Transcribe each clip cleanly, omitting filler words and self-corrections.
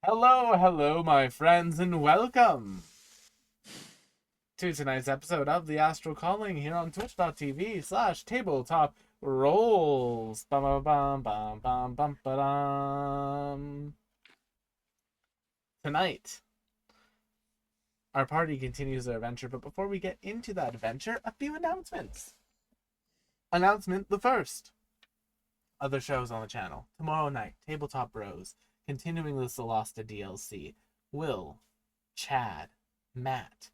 Hello, hello, my friends, and welcome to tonight's episode of the Astral Calling here on twitch.tv/tabletop rolls. Bum, bum, bum, bum, bum, bum, ba-dum. Tonight, our party continues their adventure, but before we get into that adventure, a few announcements. Announcement the first. Other shows on the channel. Tomorrow night, Tabletop Bros, continuing the Solasta DLC. Will, Chad, Matt,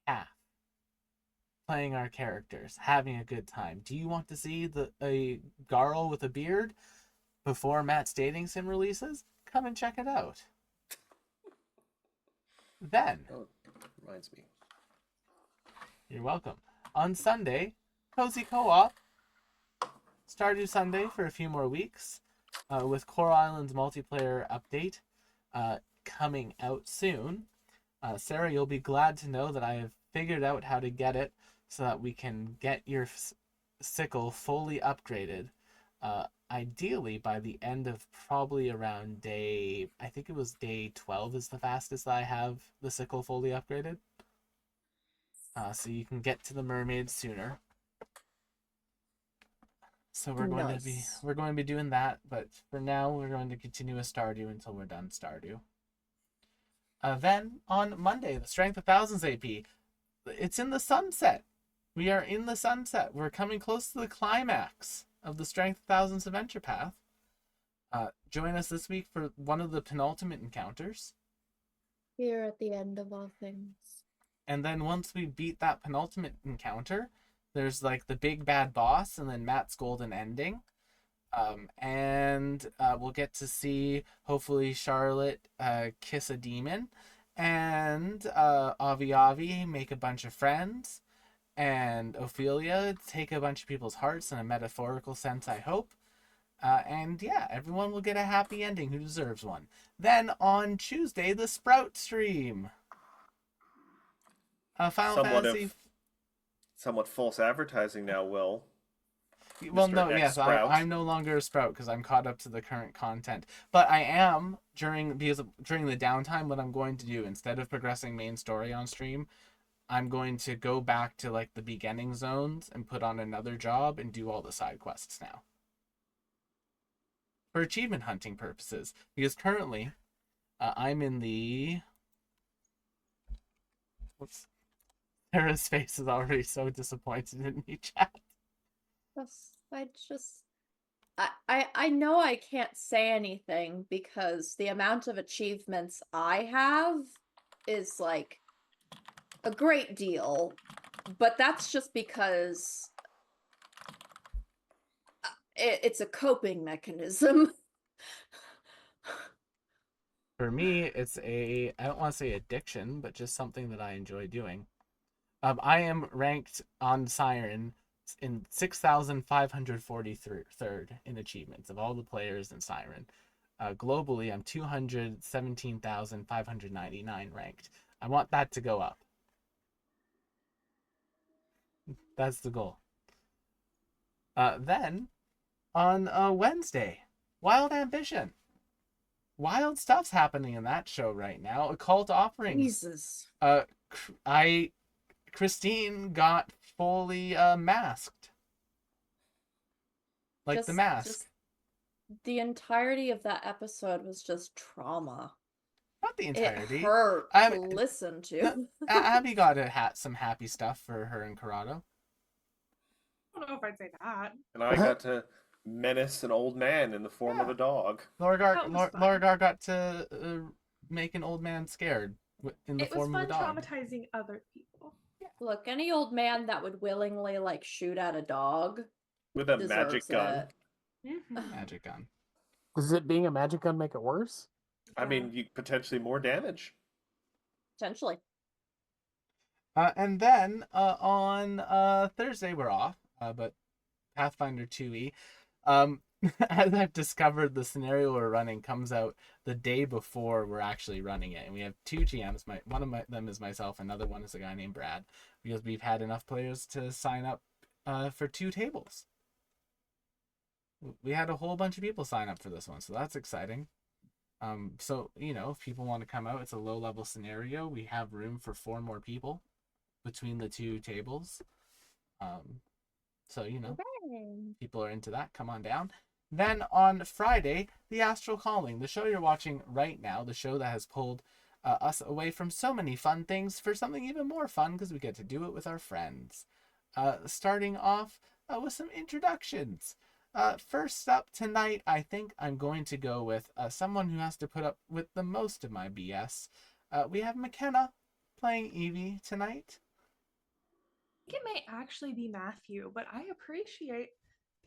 Kath, playing our characters, having a good time. Do you want to see a Garl with a beard before Matt's dating sim releases? Come and check it out. Then, oh, reminds me. You're welcome. On Sunday, Cozy Co-op. Stardew Sunday for a few more weeks with Coral Island's multiplayer update. coming out soon. Sarah, you'll be glad to know that I have figured out how to get it so that we can get your sickle fully upgraded. Ideally, by the end of probably around I think it was day 12 is the fastest I have the sickle fully upgraded. So you can get to the mermaids sooner. So Nice. we're going to be doing that, but for now we're going to continue with Stardew until we're done Stardew. Then on Monday, the Strength of Thousands AP. It's in the sunset. We are in the sunset. We're coming close to the climax of the Strength of Thousands Adventure Path. Join us this week for one of the penultimate encounters. Here at the end of all things. And then once we beat that penultimate encounter, there's like the big bad boss and then Matt's golden ending. And we'll get to see hopefully Charlotte kiss a demon and Avi Avi make a bunch of friends and Ophelia take a bunch of people's hearts in a metaphorical sense, I hope. And yeah, everyone will get a happy ending who deserves one. Then on Tuesday, the Sprout stream. Final Somewhat Fantasy. of somewhat false advertising now, Will. Well, Mr. no, X yes, Sprout. I'm no longer a Sprout because I'm caught up to the current content. But I am during the downtime. What I'm going to do instead of progressing main story on stream, I'm going to go back to like the beginning zones and put on another job and do all the side quests now for achievement hunting purposes. Because currently, I'm in the. Whoops. Sarah's face is already so disappointed in me, chat. I just I know I can't say anything because the amount of achievements I have is like a great deal, but that's just because it's a coping mechanism. For me, it's I don't want to say addiction, but just something that I enjoy doing. I am ranked on Siren in 6,543rd in achievements of all the players in Siren. Globally, I'm 217,599 ranked. I want that to go up. That's the goal. Then, on Wednesday, Wild Ambition. Wild stuff's happening in that show right now. Occult Offerings. Jesus. Christine got fully masked. Like the mask. Just the entirety of that episode was just trauma. Not the entirety. It hurt to listen to. Abby got some happy stuff for her and Corrado. I don't know if I'd say that. And I got to menace an old man in the form of a dog. Lorgar got to make an old man scared in the form of a dog. It was fun traumatizing other people. Yeah. Look, any old man that would willingly like shoot at a dog with a magic gun. Magic gun. Does it being a magic gun make it worse? I mean, you potentially more damage. Potentially. And then on Thursday we're off, but Pathfinder 2e. As I've discovered, the scenario we're running comes out the day before we're actually running it, and we have two GMs. One of them is myself, another one is a guy named Brad, because we've had enough players to sign up for 2 tables. We had a whole bunch of people sign up for this one, so that's exciting. So if people want to come out, it's a low-level scenario. We have room for 4 more people between the 2 tables. So people are into that. Come on down. Then on Friday, the Astral Calling, the show you're watching right now, the show that has pulled us away from so many fun things for something even more fun because we get to do it with our friends. Starting off with some introductions. First up tonight, I think I'm going to go with someone who has to put up with the most of my BS. We have McKenna playing Evie tonight. I think it may actually be Matthew, but I appreciate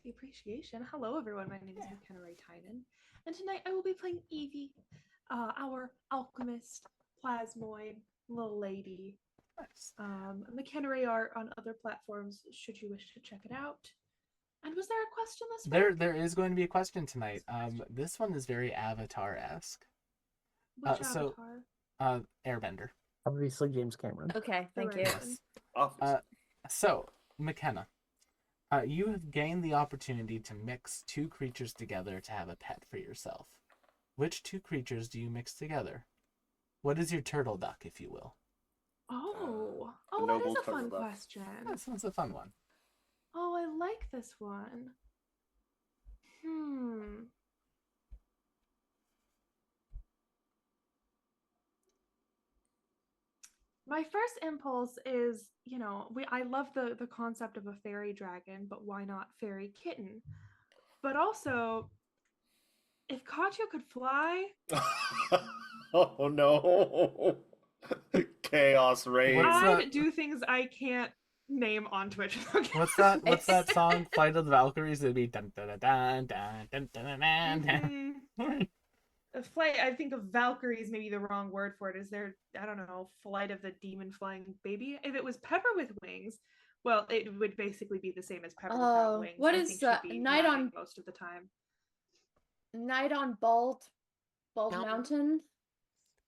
the appreciation. Hello, everyone. My name is McKenna Ray-Tynan, and tonight I will be playing Evie, our alchemist, plasmoid, little lady. Nice. McKenna Ray art on other platforms, should you wish to check it out. And was there a question this week? There is going to be a question tonight. This one is very Avatar-esque. Which so- avatar? Airbender. Obviously, James Cameron. Okay, The thank right you. one. Obviously. So, McKenna, you have gained the opportunity to mix two creatures together to have a pet for yourself. Which two creatures do you mix together? What is your turtle duck, if you will? Oh, the that noble is a turtle fun duck. question. This one's a fun one. Oh, I like this one. My first impulse is, I love the concept of a fairy dragon, but why not fairy kitten? But also, if Katya could fly, Oh no. Chaos reigns. What's I'd that? do things I can't name on Twitch. What's that? What's that song? Flight of the Valkyries. It'd be dun dun dun dun dun dun dun dun. Mhm. Flight, I think of Valkyries, maybe the wrong word for it. Is there, I don't know, Flight of the Demon Flying Baby? If it was Pepper with wings, well, it would basically be the same as Pepper without wings. What I is think she'd be Night napping on most of the time. Night on Bald Mountain? Mountain?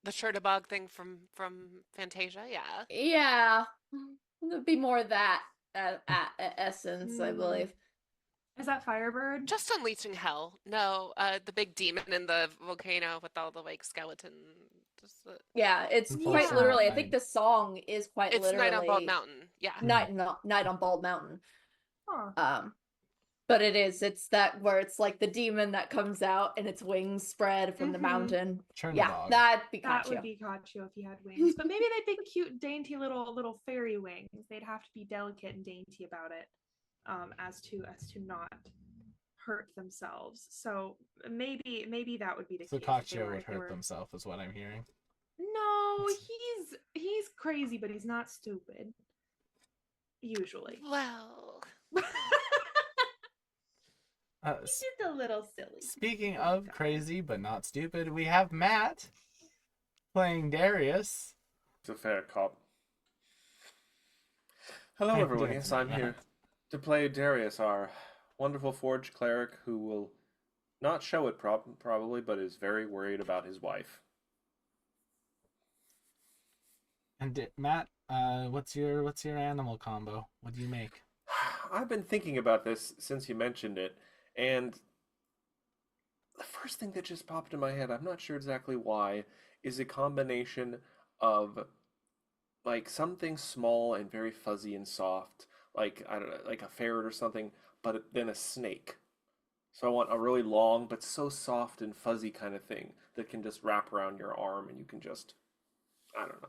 The Shurtubog thing from Fantasia, yeah. Yeah. It'd be more that essence, I Hmm. believe. Is that Firebird? Just Unleashing Hell. No, the big demon in the volcano with all the like skeleton. Yeah, it's quite Unfortunately, literally. I I- think the song is quite It's literally Night on Bald Mountain. Yeah. Night on Bald Mountain. Huh. But it's that where it's like the demon that comes out and its wings spread from the Mhm. mountain. Chernobog. Yeah, that'd be That Katya. would be Katya if he had wings. But maybe they'd be cute, dainty little fairy wings. They'd have to be delicate and dainty about it, as to not hurt themselves. So maybe that would be the So case. if they Katya were- would if they hurt were- themselves, is what I'm hearing. No, he's crazy, but he's not stupid. Usually. Well, He's just a little silly. Speaking Oh, of God. crazy but not stupid, we have Matt playing Darius. It's a fair cop. Hello, How you everyone. doing Yes, tonight, I'm here Matt? to play Darius, our wonderful forge cleric who will not show it probably, but is very worried about his wife. And Matt, what's your animal combo? What do you make? I've been thinking about this since you mentioned it, and the first thing that just popped in my head, I'm not sure exactly why, is a combination of like something small and very fuzzy and soft, like I don't know, like a ferret or something, but then a snake. So I want a really long but so soft and fuzzy kind of thing that can just wrap around your arm and you can just, I don't know.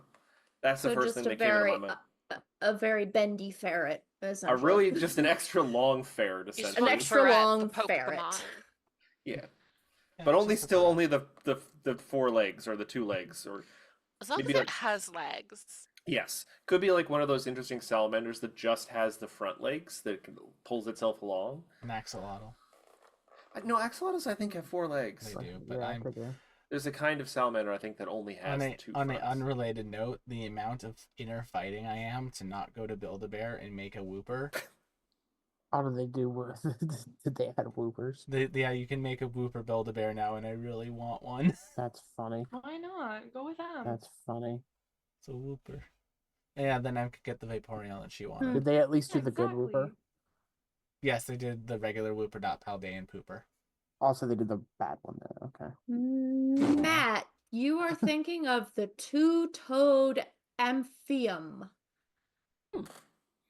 That's the So first just thing a that came into very my mind. a very bendy ferret, A essentially. really just an extra long ferret, you essentially. swap extra Ferret, long the ferret. Pokemon. Yeah, Yeah, but only just a still ferret. only the four legs or the two legs or As long Maybe as like- it has legs. yes, could be like one of those interesting salamanders that just has the front legs that pulls itself along. An axolotl. No, axolotls I think have four legs. They do, but Yeah, I'm they do. There's a kind of salamander I think that only has on two an fronts. unrelated note, the amount of inner fighting I am to not go to Build-A-Bear and make a whooper. How do they do? Did they add whoopers? Yeah, you can make a whooper Build-A-Bear now, and I really want one. That's funny. Why not? Go with them. That's funny. It's a whooper. Yeah, then I could get the Vaporeon that she wanted. Did they at least do Yeah, the good whooper? exactly. Yes, they did the regular whooper, not Paldean pooper. Also, they did the bad one there. Okay. Matt, you are thinking of the two-toed amphium,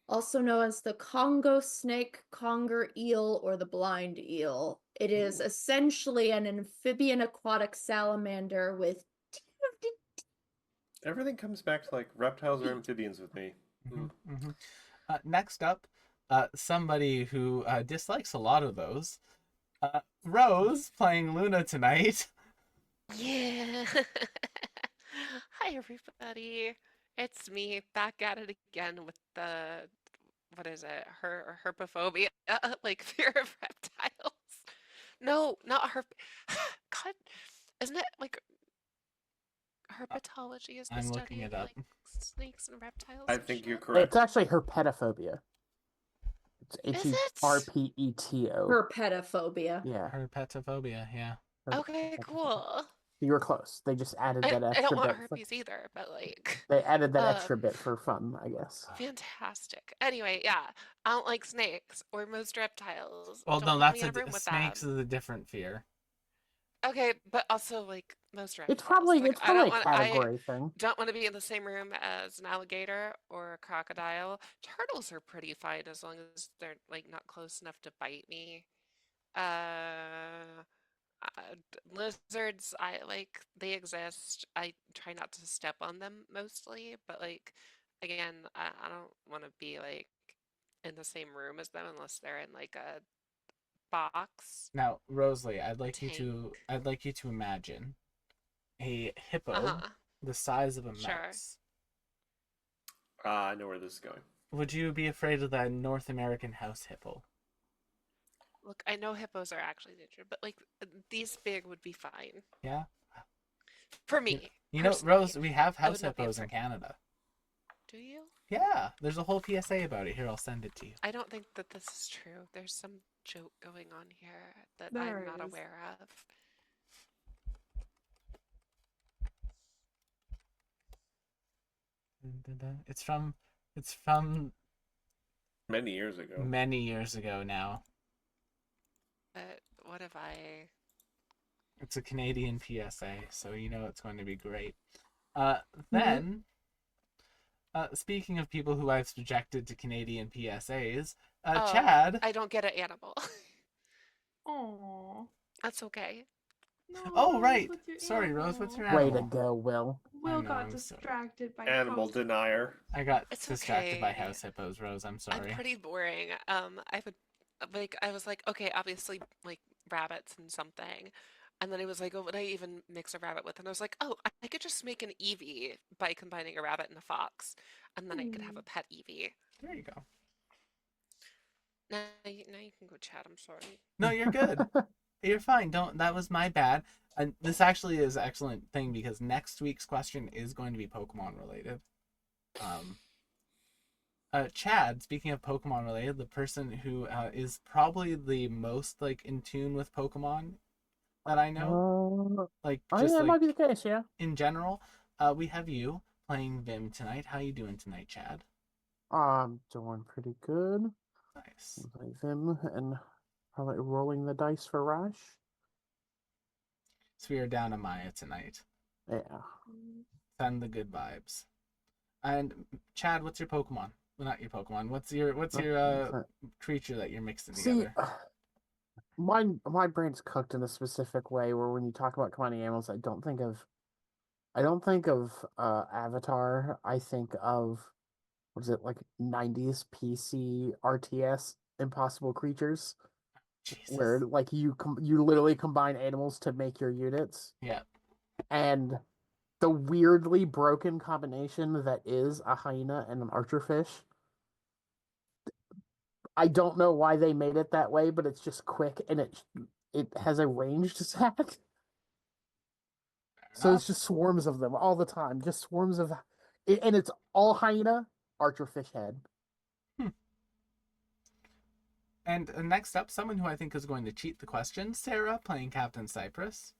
also known as the Congo snake, conger eel, or the blind eel. It is Ooh. essentially an amphibian aquatic salamander with Everything comes back to like reptiles or amphibians with me. Next up, somebody who dislikes a lot of those. Rose playing Luna tonight. Yeah. Hi, everybody. It's me back at it again with the, what is it? Herpophobia, like fear of reptiles. No, not herp. God, isn't it like herpetology is the I'm study looking of it up. like snakes and reptiles? I and think you're shit? correct. It's actually herpetophobia. It's Is it? H-E-R-P-E-T-O. herpetophobia. Yeah. Herpetophobia, yeah. Okay, cool. You were close. They just added that I don't extra want bit. herpes either, but like, They added that extra um, bit for fun, I guess. fantastic. Anyway, yeah, I don't like snakes or most reptiles. Well, Don't no, put that's me in a room with snakes them. is a different fear. Okay, but also like most It's reptiles. probably Like it's probably a category thing. don't want to be in the same room as an alligator or a crocodile. Turtles are pretty fine as long as they're like not close enough to bite me. Uh, Lizards, I like they exist. I try not to step on them mostly, but like again, I don't want to be like in the same room as them unless they're in like a box Now, Rosalie, tank. I'd like you to imagine a hippo Uh-huh. the size of a Sure. mouse. I know where this is going. Would you be afraid of the North American house hippo? Look, I know hippos are actually dangerous, but like these big would be fine Yeah. for You, me you know, personally. Rose, we have I house would not be hippos in afraid. Canada. Do you? Yeah, there's a whole PSA about it. Here, I'll send it to you. I don't think that this is true. There's some joke going on here that I'm There not is. aware of. It's from Many years ago. many years ago now. But what if I? It's a Canadian PSA, so you know it's going to be great. Then, speaking of people who I've subjected to Canadian PSAs, Oh, Chad. I don't get an animal. Oh. That's okay. No, Oh, Rose, right. what's your Sorry, Rose, what's your animal? Way to animal? go, Will. Will know, got I'm sorry. distracted by Animal house- denier. I got It's distracted by okay. house hippos, Rose. I'm I'm sorry. pretty boring. I would like I was like, okay, obviously like rabbits and something. And then I was like, oh, would I even mix a rabbit with? And I was like, oh, I could just make an Eevee by combining a rabbit and a fox, and then I could have a pet Eevee. There you go. Now you can go chat. I'm sorry. No, you're good. You're fine. Don't. That was my bad. And this actually is an excellent thing because next week's question is going to be Pokemon related. Chad, speaking of Pokemon related, the person who is probably the most like in tune with Pokemon that I know, like Oh just yeah, it like might be the case. Yeah. in general, we have you playing Vim tonight. How you doing tonight, Chad? I'm doing pretty good. Nice. Like them and probably rolling the dice for Rush. So we are down to Maya tonight. Yeah. Send the good vibes. And Chad, what's your Pokemon? Well, not your Pokemon. What's your creature that you're mixing See, together? my brain's cooked in a specific way where when you talk about combining animals, I don't think of Avatar. I think of what is it like 90s PC RTS Impossible Creatures, where Jesus. like you literally combine animals to make your units, Yeah. and the weirdly broken combination that is a hyena and an archerfish. I don't know why they made it that way, but it's just quick and it has a ranged attack. So it's just swarms of them all the time, just swarms of, and it's all hyena, archerfish head. And next up, someone who I think is going to cheat the question, Sarah playing Captain Cypress.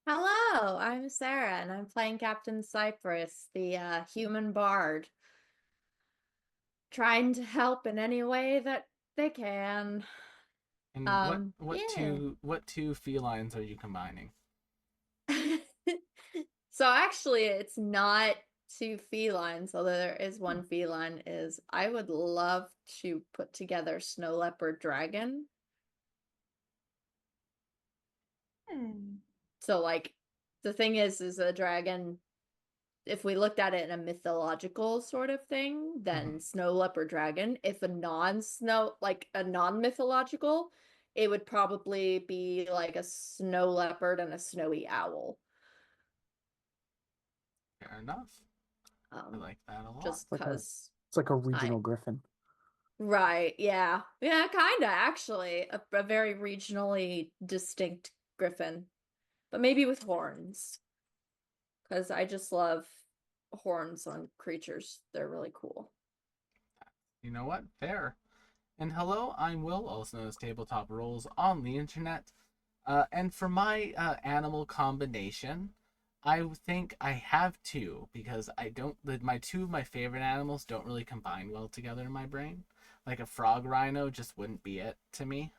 Hello, I'm Sarah, and I'm playing Captain Cypress, the human bard, trying to help in any way that they can. And Yeah. what two felines are you combining? So actually, it's not two felines, although there is one feline. Is I would love to put together snow leopard dragon. So like, the thing is a dragon. If we looked at it in a mythological sort of thing, then snow leopard dragon. If a non-mythological, it would probably be like a snow leopard and a snowy owl. Fair enough. I like that a lot. Just because It's like a regional griffin. Right, yeah. Yeah, kinda, actually. A very regionally distinct griffin. But maybe with horns. Because I just love horns on creatures. They're really cool. You know what? Fair. And hello, I'm Will, also known as Tabletop Roles on the internet. And for my animal combination, I think I have two because I don't. My two of my favorite animals don't really combine well together in my brain. Like a frog rhino just wouldn't be it to me.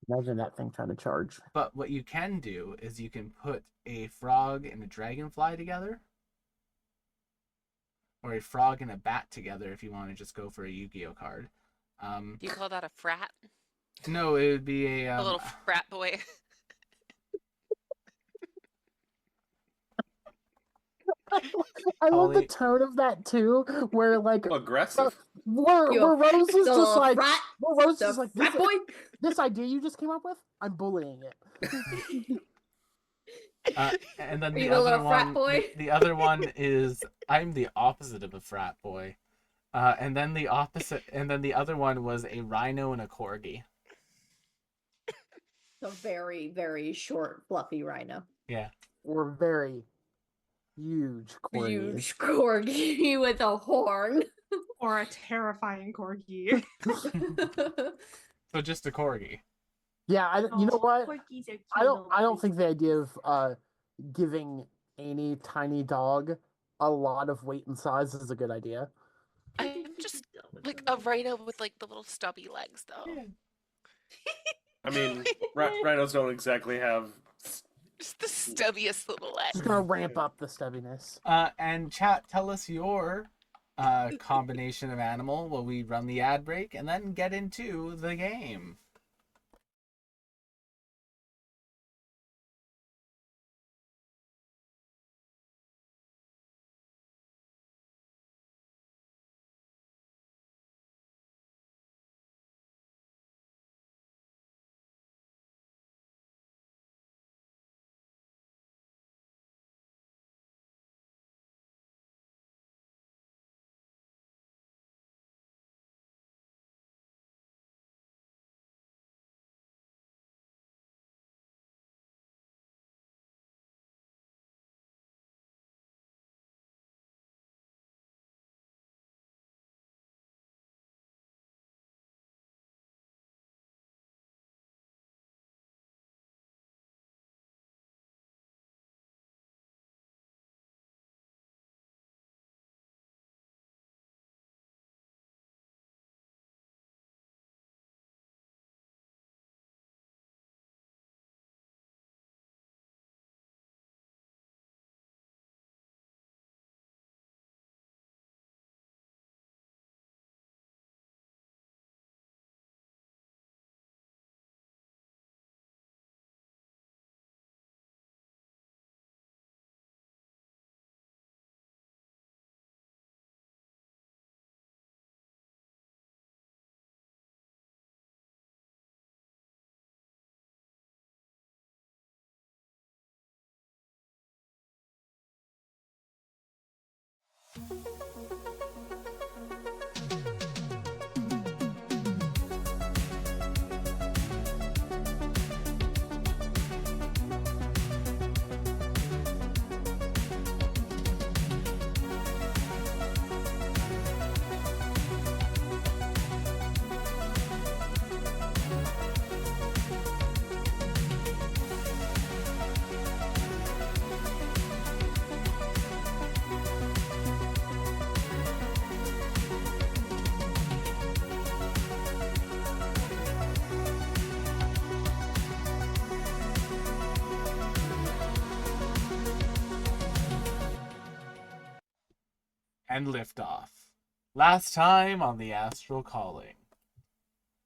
Imagine that thing trying to charge. But what you can do is you can put a frog and a dragonfly together, or a frog and a bat together if you want to just go for a Yu-Gi-Oh card. Do you call that a frat? No, it would be A little frat boy. I love the Holly- tone of that too, where like Aggressive. where Yo, Rose is the just little like frat, where Rose the is like frat boy. this idea you just came up with, I'm bullying it. And then Are the you a other little frat one, boy? the other one is I'm the opposite of a frat boy. And then the other one was a rhino and a corgi. A very, very short, fluffy rhino. Yeah. We're very huge corgis. Huge corgi with a horn. Or a terrifying corgi. So just a corgi. Yeah, you know what? Corgis are cute I little don't think the creatures. idea of giving any tiny dog a lot of weight and size is a good idea. I'm just like a rhino with like the little stubby legs, though. I mean, rhinos don't exactly have. Just the stubbiest little legs. Just gonna ramp up the stubbiness. And chat, tell us your combination of animal while we run the ad break and then get into the game. And liftoff. Last time on the Astral Calling.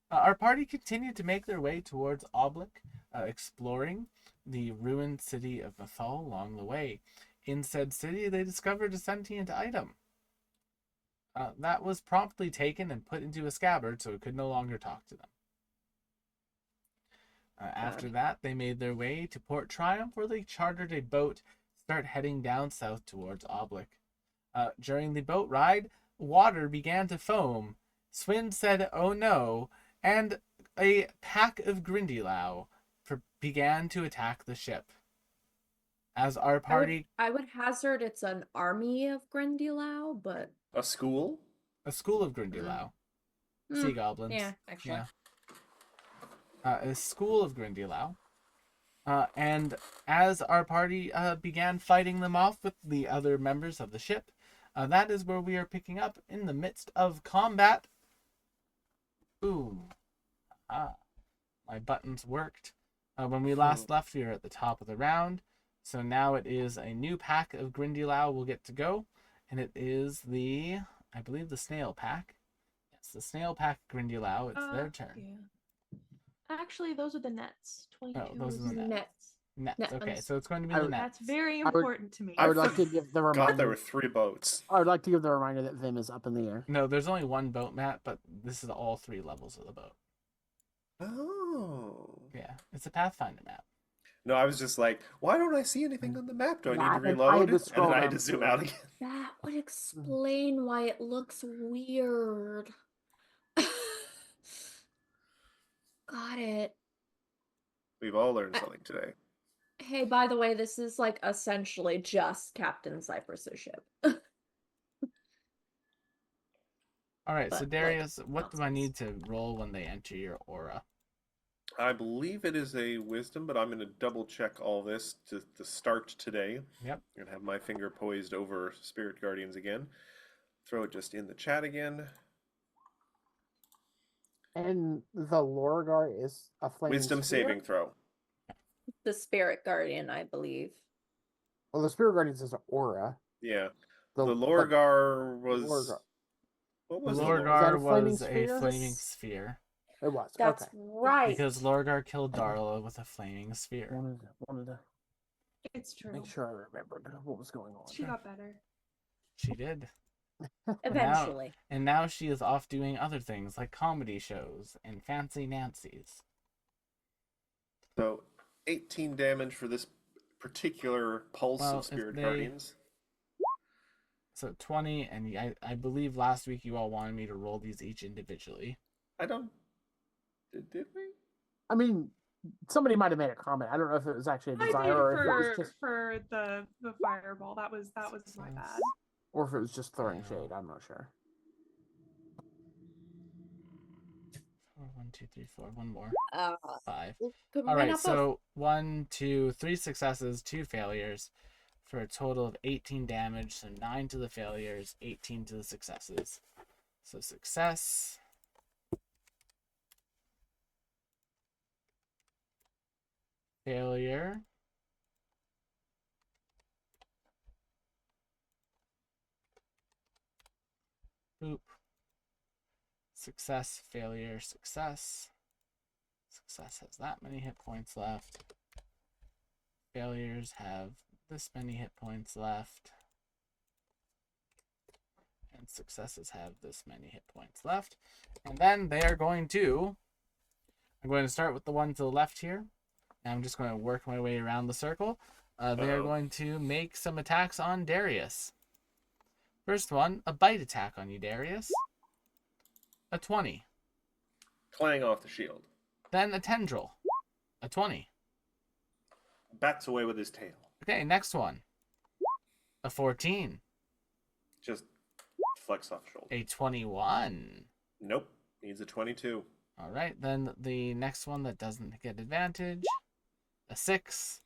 Our party continued to make their way towards Oblick, exploring the ruined city of Mathal along the way. In said city, they discovered a sentient item. That was promptly taken and put into a scabbard so it could no longer talk to them. After that, they made their way to Port Triumph, where they chartered a boat, start heading down south towards Oblick. During the boat ride, water began to foam. Swin said, "Oh no," and a pack of Grindylow began to attack the ship. As our party, I would hazard it's an army of Grindylow, but A school? a school of Grindylow, sea goblins. yeah, actually. Yeah. is School of Grindylow. And as our party began fighting them off with the other members of the ship, that is where we are picking up in the midst of combat. Boom. My buttons worked. When we last left, we were at the top of the round. So now it is a new pack of Grindylow will get to go. And it is I believe the snail pack. Yes, the snail pack Grindylow. It's their turn. Yeah. Actually, those are the nets. 22 Oh, those are the Nets. Nets. Okay, Nets. so it's going to be I the would- nets. That's very would- important to me. I would like to give the God, there reminder. were 3 boats. I would like to give the reminder that Vim is up in the air. No, there's only one boat, Matt, but this is all 3 levels of the boat. Oh. Yeah, it's a Pathfinder map. No, I was just like, why don't I see anything on the map? Do I need Yeah, to I had to reload? And then scroll I had down to zoom through it. out again. That would explain why it looks weird. Got it. We've all learned something today. Hey, by the way, this is like essentially just Captain Cypress's ship. All right, so But, like, Darius, what do I nonsense. need to roll when they enter your aura? I believe it is a wisdom, but I'm going to double check all this to start today. Yep. I'm going to have my finger poised over Spirit Guardians again. Throw it just in the chat again. And the Lorgar is a flaming Wisdom sphere? saving throw. The Spirit Guardian, I believe. Well, the Spirit Guardians is an aura. Yeah. The The Lorgar was... Lorgar. What The was Lorgar a flaming was a sphere? flaming sphere It was. That's okay. right. because Lorgar killed Darla with a flaming sphere. Wanted to It's true. make sure I remembered what was going on. She got better. She did. Eventually. And now she is off doing other things like comedy shows and fancy Nancy's. So, 18 damage for this particular pulse Well, of if Spirit they- Guardians. So 20, and I believe last week you all wanted me to roll these each individually. I don't... Did we? I mean, somebody might have made a comment. I don't know if it was actually a I did desire or if it was just for the fireball. That was my bad. or if it was just throwing shade. I'm not sure. 1, 2, 3, 4. One more. 5. Good All right, enough. so 1, 2, 3 successes, 2 failures, for a total of 18 damage. So 9 to the failures, 18 to the successes. So success. Failure. Boop. Success, failure, success. Success has that many hit points left. Failures have this many hit points left. And successes have this many hit points left. And then they are going to... I'm going to start with the one to the left here. And I'm just going to work my way around the circle. They are going to make some attacks on Darius. First one, a bite attack on you, Darius. A 20. Clang off the shield. Then a tendril. A 20. Bats away with his tail. Okay, next one. A 14. Just flex off the shoulder. A 21. Nope. Needs a 22. All right, then the next one that doesn't get advantage. A 6.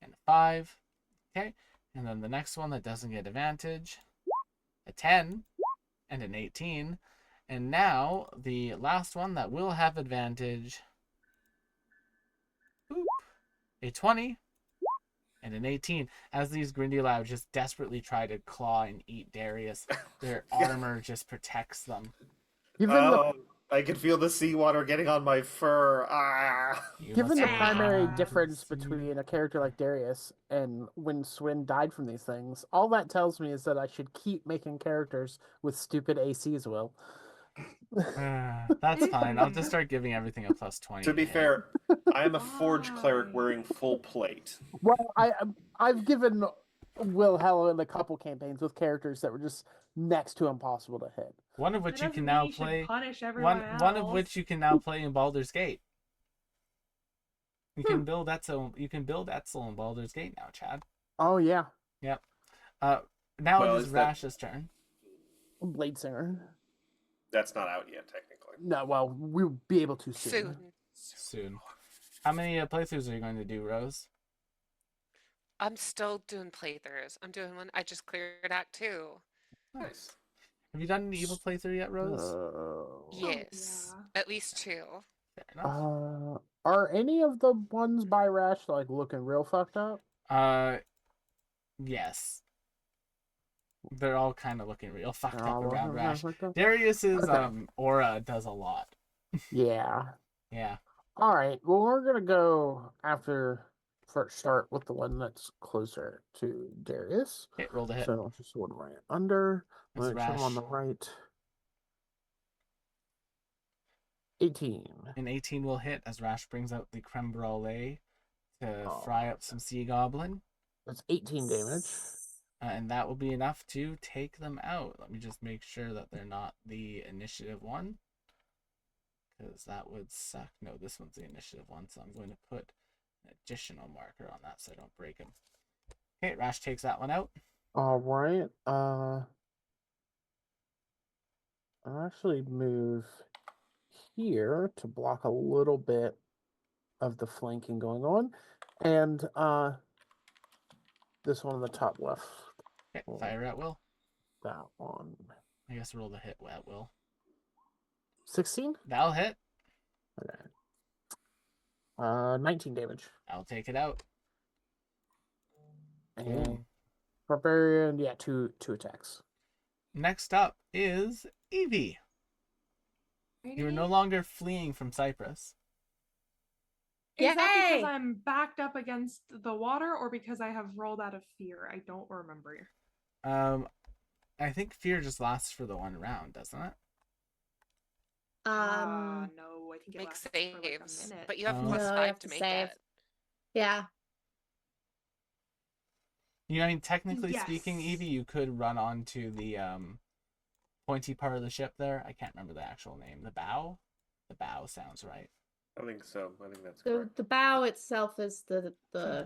And a 5. Okay, and then the next one that doesn't get advantage. A 10. And an 18. And now the last one that will have advantage. Boop. A 20. And an 18. As these Grindylow just desperately try to claw and eat Darius, their armor just protects them. Given I can feel the seawater getting on my fur. Ah! Given the must primary have difference seen- between a character like Darius and when Swin died from these things, all that tells me is that I should keep making characters with stupid ACs, Will. That's fine. I'll just start giving everything a plus 20. To be man. fair, I am a forge cleric Why? wearing full plate. Well, I've given Will hell in a couple campaigns with characters that were just next to impossible to hit. One of That which you doesn't can mean now you should play. Punish everyone One of else. which you can now play in Baldur's Gate. You can build Etzel. You can build Etzel in Baldur's Gate now, Chad. Oh yeah, Now Well, it is is that- Rash's turn. Blade Singer. That's not out yet, technically. No, well, we'll be able to soon. Soon. soon. How many playthroughs are you going to do, Rose? I'm still doing playthroughs. I'm doing one. I just cleared Act 2. Nice. Have you done an evil playthrough yet, Rose? Yes. yeah. At least 2. Fair enough. Are any of the ones by Rash like looking real fucked up? Yes. They're all kind of looking real fucked They're up all around looking Rash. fucked up? Darius's Okay. aura does a lot. Yeah. Yeah. All right. Well, we're gonna go after first start with the one that's closer to Darius. Okay, roll the hit. So just one right under. It's Make sure I'm on the Rash. right. 18. An 18 will hit as Rash brings out the creme brulee to Oh. fry up some sea goblin. That's 18 damage. And that will be enough to take them out. Let me just make sure that they're not the initiative one. Because that would suck. No, this one's the initiative one. So I'm going to put an additional marker on that so I don't break him. Okay, Rash takes that one out. All right. I'll actually move here to block a little bit of the flanking going on. And this one on the top left. Okay, Oh. fire at will. That one. I guess roll the hit at will. 16? That'll hit. Okay. 19 damage. I'll take it out. And Barbarian, yeah, two attacks. Next up is Evie. You're no longer fleeing from Cyprus. Is that Yay! because I'm backed up against the water or because I have rolled out of fear? I don't remember. I think fear just lasts for the one round, doesn't it? No, I think it Make lasts for like a saves. minute. But you have Oh. No, you +5 have to to make save. it. Yeah. I mean, technically speaking, Yes. Evie, you could run onto the pointy part of the ship there. I can't remember the actual name. The bow? The bow sounds right. I think so. I think that's The correct. the bow itself is the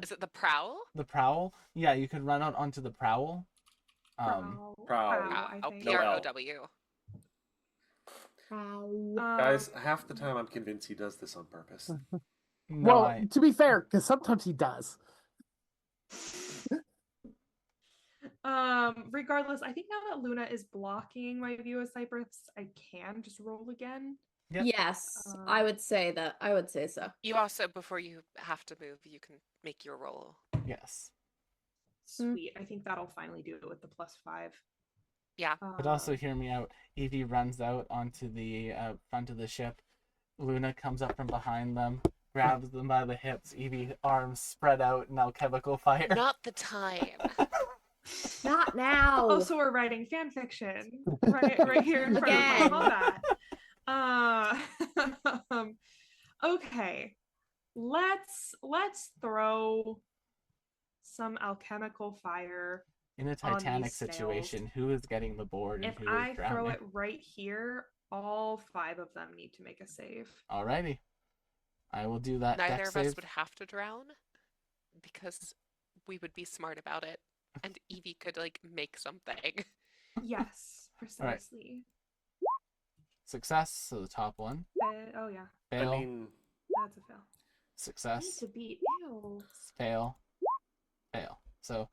Is it the prowl? The prowl? Yeah, you could run out onto the prowl. Prow, Prow. I Prow. think. No L. PROW. prow. Guys, half the time I'm convinced he does this on purpose. No, Well, to be fair, because sometimes he does. Regardless, I think now that Luna is blocking my view of Cyprus, I can just roll again. Yep. Yes, I would say that. I would say so. You also, before you have to move, you can make your roll. yes. Sweet. I think that'll finally do it with the +5. Yeah. But also, hear me out. Evie runs out onto the front of the ship. Luna comes up from behind them, grabs them by the hips. Evie, arms spread out, and alchemical fire. Not the time. Not now. Oh, so we're writing fan fiction right here in front Again. of my combat. Okay, let's throw some alchemical fire. In a on Titanic these snails. situation, who is getting the board and If who is I drowning? throw it right here, all 5 of them need to make a save. Alrighty. I will do that. Neither dex of us save. would have to drown because we would be smart about it. And Evie could, like, make something. Yes, precisely. Success, so the top one. Oh yeah, Fail. I mean, that's a fail. I need Success. to beat you. Fail. Fail. So,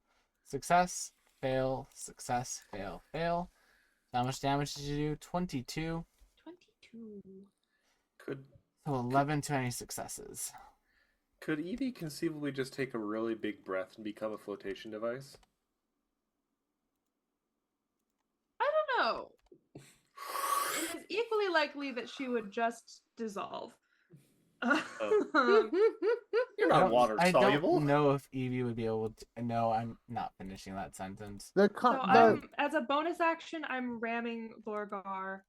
success, fail, success, fail, fail. How much damage did you do? 22. 22. could So 11 to any successes. could Evie conceivably just take a really big breath and become a flotation device? I don't know. It is equally likely that she would just dissolve. You're not water I soluble. don't know if Evie would be able to. No, I'm not finishing that sentence. The So as a bonus action, I'm ramming Lorgar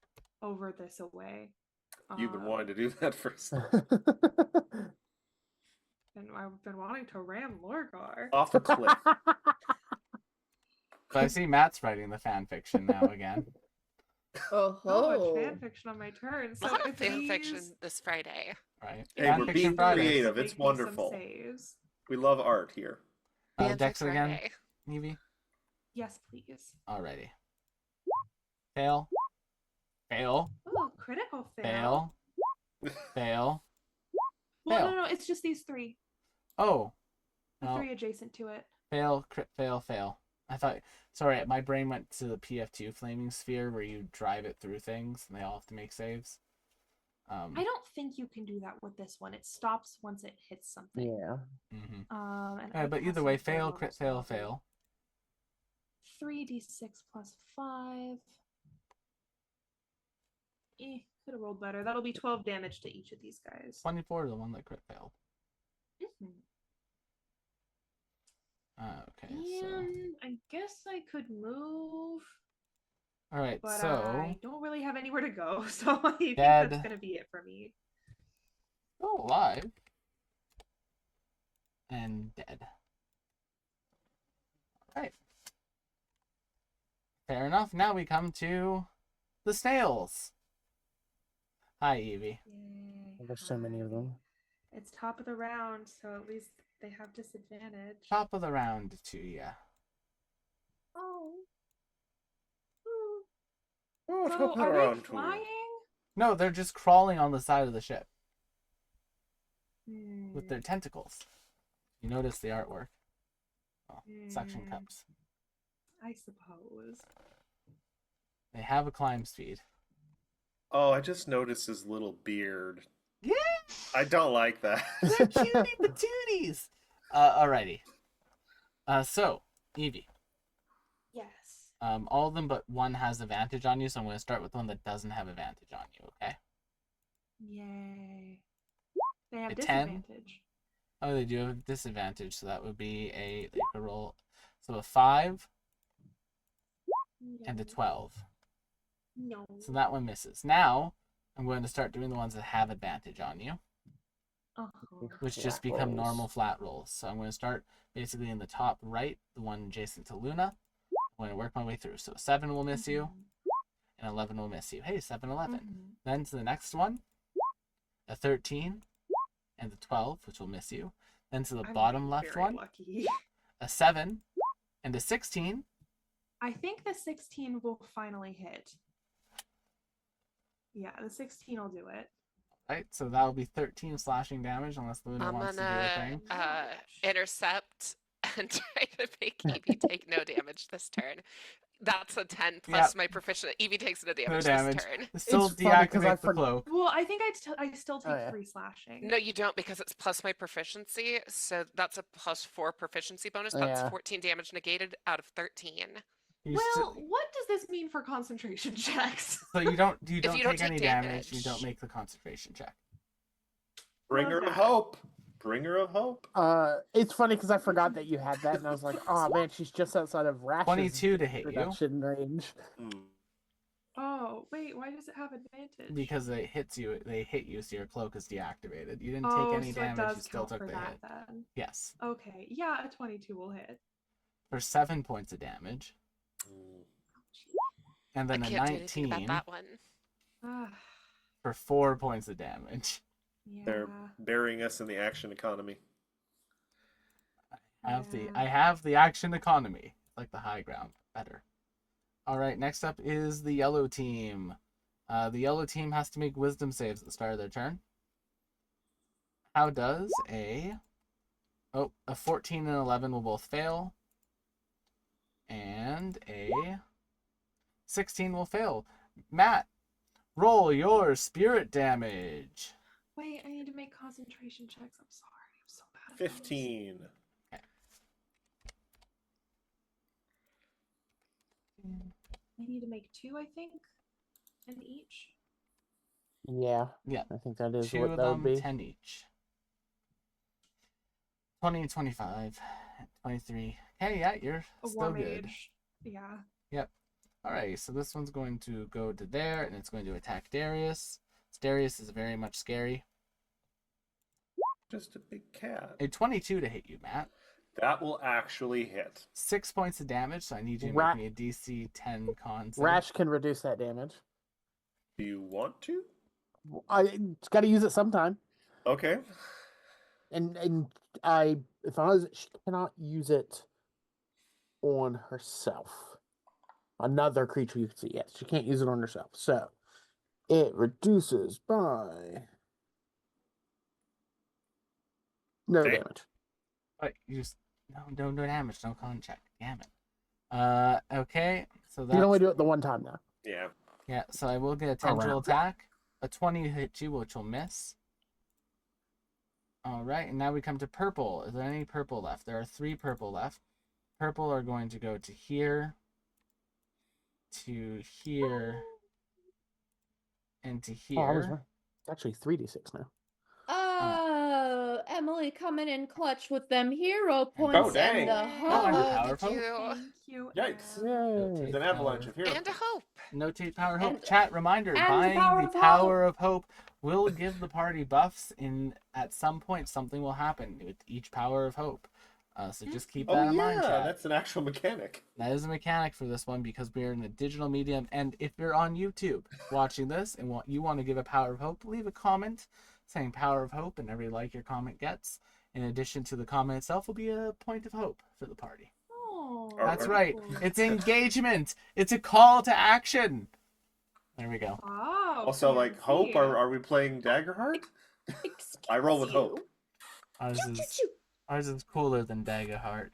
over this away. You've been wanting to do that for And I've been wanting to ram Lorgar. off a cliff. So I see Matt's writing the fan fiction now again. Oh So much ho. fan fiction on my turn. A So lot of if fan these fiction this Friday. Right. Hey, Fan we're fiction being Fridays. creative. make It's me some wonderful. saves. We love art here. Fanfic Dex again, Friday. Evie. Yes, please. Alrighty. Fail. Fail. Oh, critical fail. Fail. Fail. Well, Fail. no, it's just these three. Oh. The No. three adjacent to it. Fail, crit, fail, fail. I thought. Sorry, my brain went to the PF2 flaming sphere where you drive it through things and they all have to make saves. I don't think you can do that with this one. It stops once it hits something. Yeah. And Yeah, I but either cast way, some fail, fireballs, crit, so fail, I'll do fail. 3d6 plus 5. Could have rolled better. That'll be 12 damage to each of these guys. 24 is the one that crit failed. Mhm. Okay, so. And I guess I could move, Alright, but so. I don't really have anywhere to go, so I think Dead. that's gonna be it for me. Still alive. And dead. Alright. Fair enough. Now we come to the snails. Hi, Evie. Yay. There's so many of Hi. them. It's top of the round, so at least they have disadvantage. Top of the round to ya. Oh. Oh, So top of the are they round to you. flying? No, they're just crawling on the side of the ship with Hmm. their tentacles. You notice the artwork. Oh, suction Hmm. cups. I suppose. They have a climb speed. Oh, I just noticed his little beard. Yeah! I don't like that. They're cutie patooties! Alrighty. So, Evie. Yes. All of them but one has advantage on you, so I'm going to start with one that doesn't have advantage on you, okay? Yay. They have A 10? disadvantage. Oh, they do have disadvantage, so that would be they could roll. So a 5 and a No. 12. No. So that one misses. Now, I'm going to start doing the ones that have advantage on you, Uh-huh. which just Flat become rolls. normal flat rolls. So I'm going to start basically in the top right, the one adjacent to Luna. I'm going to work my way through. So 7 will miss you, and 11 will miss you. Hey, 7, 11. Mhm. Then to the next one, a 13 and a 12, which will miss you. Then to the I'm bottom getting left very one, lucky. a 7 and a 16. I think the 16 will finally hit. Yeah, the 16 will do it. Right, so that'll be 13 slashing damage unless Luna I'm wants to do a gonna thing. intercept and try to make Evie take no damage this turn. That's a 10 plus Yep. my proficient. Evie takes no No damage damage. this turn. Still It's funny 'cause I deactivate the cloak. Well, I think I still take Oh, yeah. 3 slashing. No, you don't because it's plus my proficiency. So that's a plus 4 proficiency bonus. That's Yeah. 14 damage negated out of 13. You Well, what does this mean for concentration checks? so you don't you don't take take any damage. You don't damage. make the concentration check. Bringer Love of that. hope. Bringer of hope. It's funny because I forgot that you had that, and I was like, oh man, she's just outside of Rash's 22 to hit you reduction range. Hmm. Oh, wait, why does it have advantage? because it hits you. They hit you, so your cloak is deactivated. You didn't oh, take any so damage. it does You still count took for the that hit. then. Yes, Okay, yeah, a 22 will hit. for 7 points of damage, and then I a can't do anything 19 about that one. Ah, for 4 points of damage. yeah. They're burying us in the action economy. I Yeah. have the action economy, like the high ground, better. All right, next up is the yellow team. The yellow team has to make wisdom saves at the start of their turn. How does a 14 and 11 will both fail, and a 16 will fail. Matt, roll your spirit damage. Wait, I need to make concentration checks. I'm sorry. I'm so bad at those. 15. I need to make 2, I think, in each. Yeah, Yeah, I think that is 2 what of that would them, be. 10 each. 20 and 25, 23. Hey, yeah, you're A still war good. mage. Yeah. Alright, so this one's going to go to there, and it's going to attack Darius. Darius is very much scary. Just a big cat. A 22 to hit you, Matt. That will actually hit. 6 points of damage, so I need you to Ra- make me a DC 10 con save. Rash can reduce that damage. Do you want to? I got to use it sometime, Okay. and if I was, she cannot use it on herself. Another creature you can see, yes, she can't use it on herself. So it reduces by No Okay. damage. But you just no damage, no con check. Damn it. Okay, so You can only that's do it the one time now. Yeah. yeah. So I will get a Per tendril round. attack. A 20 to hit you, which will miss. All right, and now we come to purple. Is there any purple left? There are 3 purple left. Purple are going to go to here, to here, and to Oh, I was here. right. It's actually 3d6 now. Oh, Emily coming in clutch with them hero Oh, points dang. and the Oh, and hope. power thank hope. you. Thank you. Yikes. Em. Yay. There's an avalanche of hero. And a hope. Notate power hope. And- Chat reminder: and buying power the of power of hope will give the party buffs. At some point, something will happen with each power of hope. So just keep Oh that in mind, yeah, chat. that's an actual mechanic. That is a mechanic for this one because we are in a digital medium. And if you're on YouTube watching this and you want to give a power of hope, leave a comment saying power of hope, and every like your comment gets, in addition to the comment itself, will be a point of hope for the party. Oh, That's Are- right. cool. It's engagement. It's a call to action. There we go. Wow. Also, like hope. fancy. Are we playing Daggerheart? I roll with Excuse hope. you. Ours Choo, choo, is choo. ours is cooler than Daggerheart.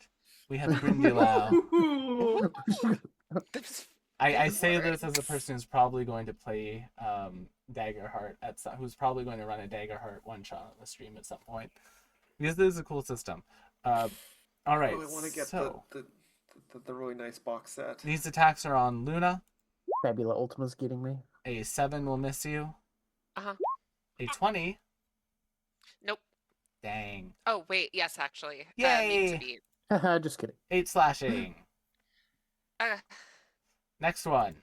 We have Grindylow. Ooh. I Big say this as a words. person who's probably going to play Daggerheart who's probably going to run a Daggerheart one shot on the stream at some point. Because this is a cool system. All right. I really want to get So the really nice box set. these attacks are on Luna. Fabula Ultima's getting me. A 7 will miss you. Uh-huh. A 20. Nope. Dang. Oh, wait. Yes, actually. Meet Yay. to beat. Just kidding. 8 slashing. Uh, Next one.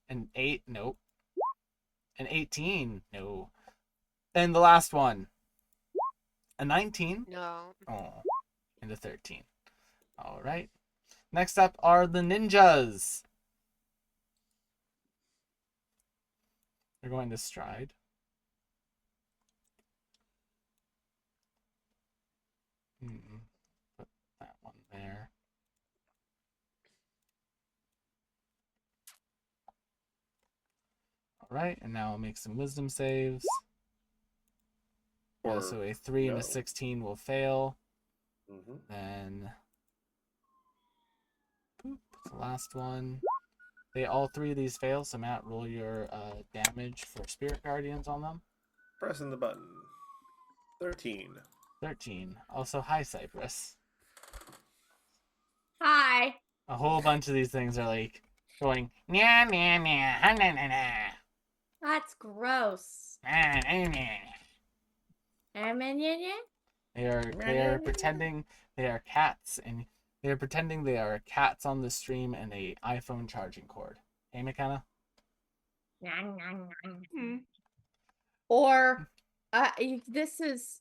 An 8. Nope. An 18. No. And the last one. A 19. no. Oh. And a 13. All right. Next up are the ninjas. They're going to stride. Put that one there. All right, and now I'll make some wisdom saves. Or So a 3 and no. a 16 will fail. Mhm. Then boop, the last one. All 3 of these fail, so Matt, roll your damage for Spirit Guardians on them. Pressing the button. 13. 13. Also, hi, Cypress. Hi. A whole bunch of these things are like going, nya, nya, nya, ha, na, na, na, That's gross. na, na, na. Yeah. They are pretending they are cats, and they are pretending they are cats on the stream and a iPhone charging cord. Hey, McKenna? Hmm. Or this is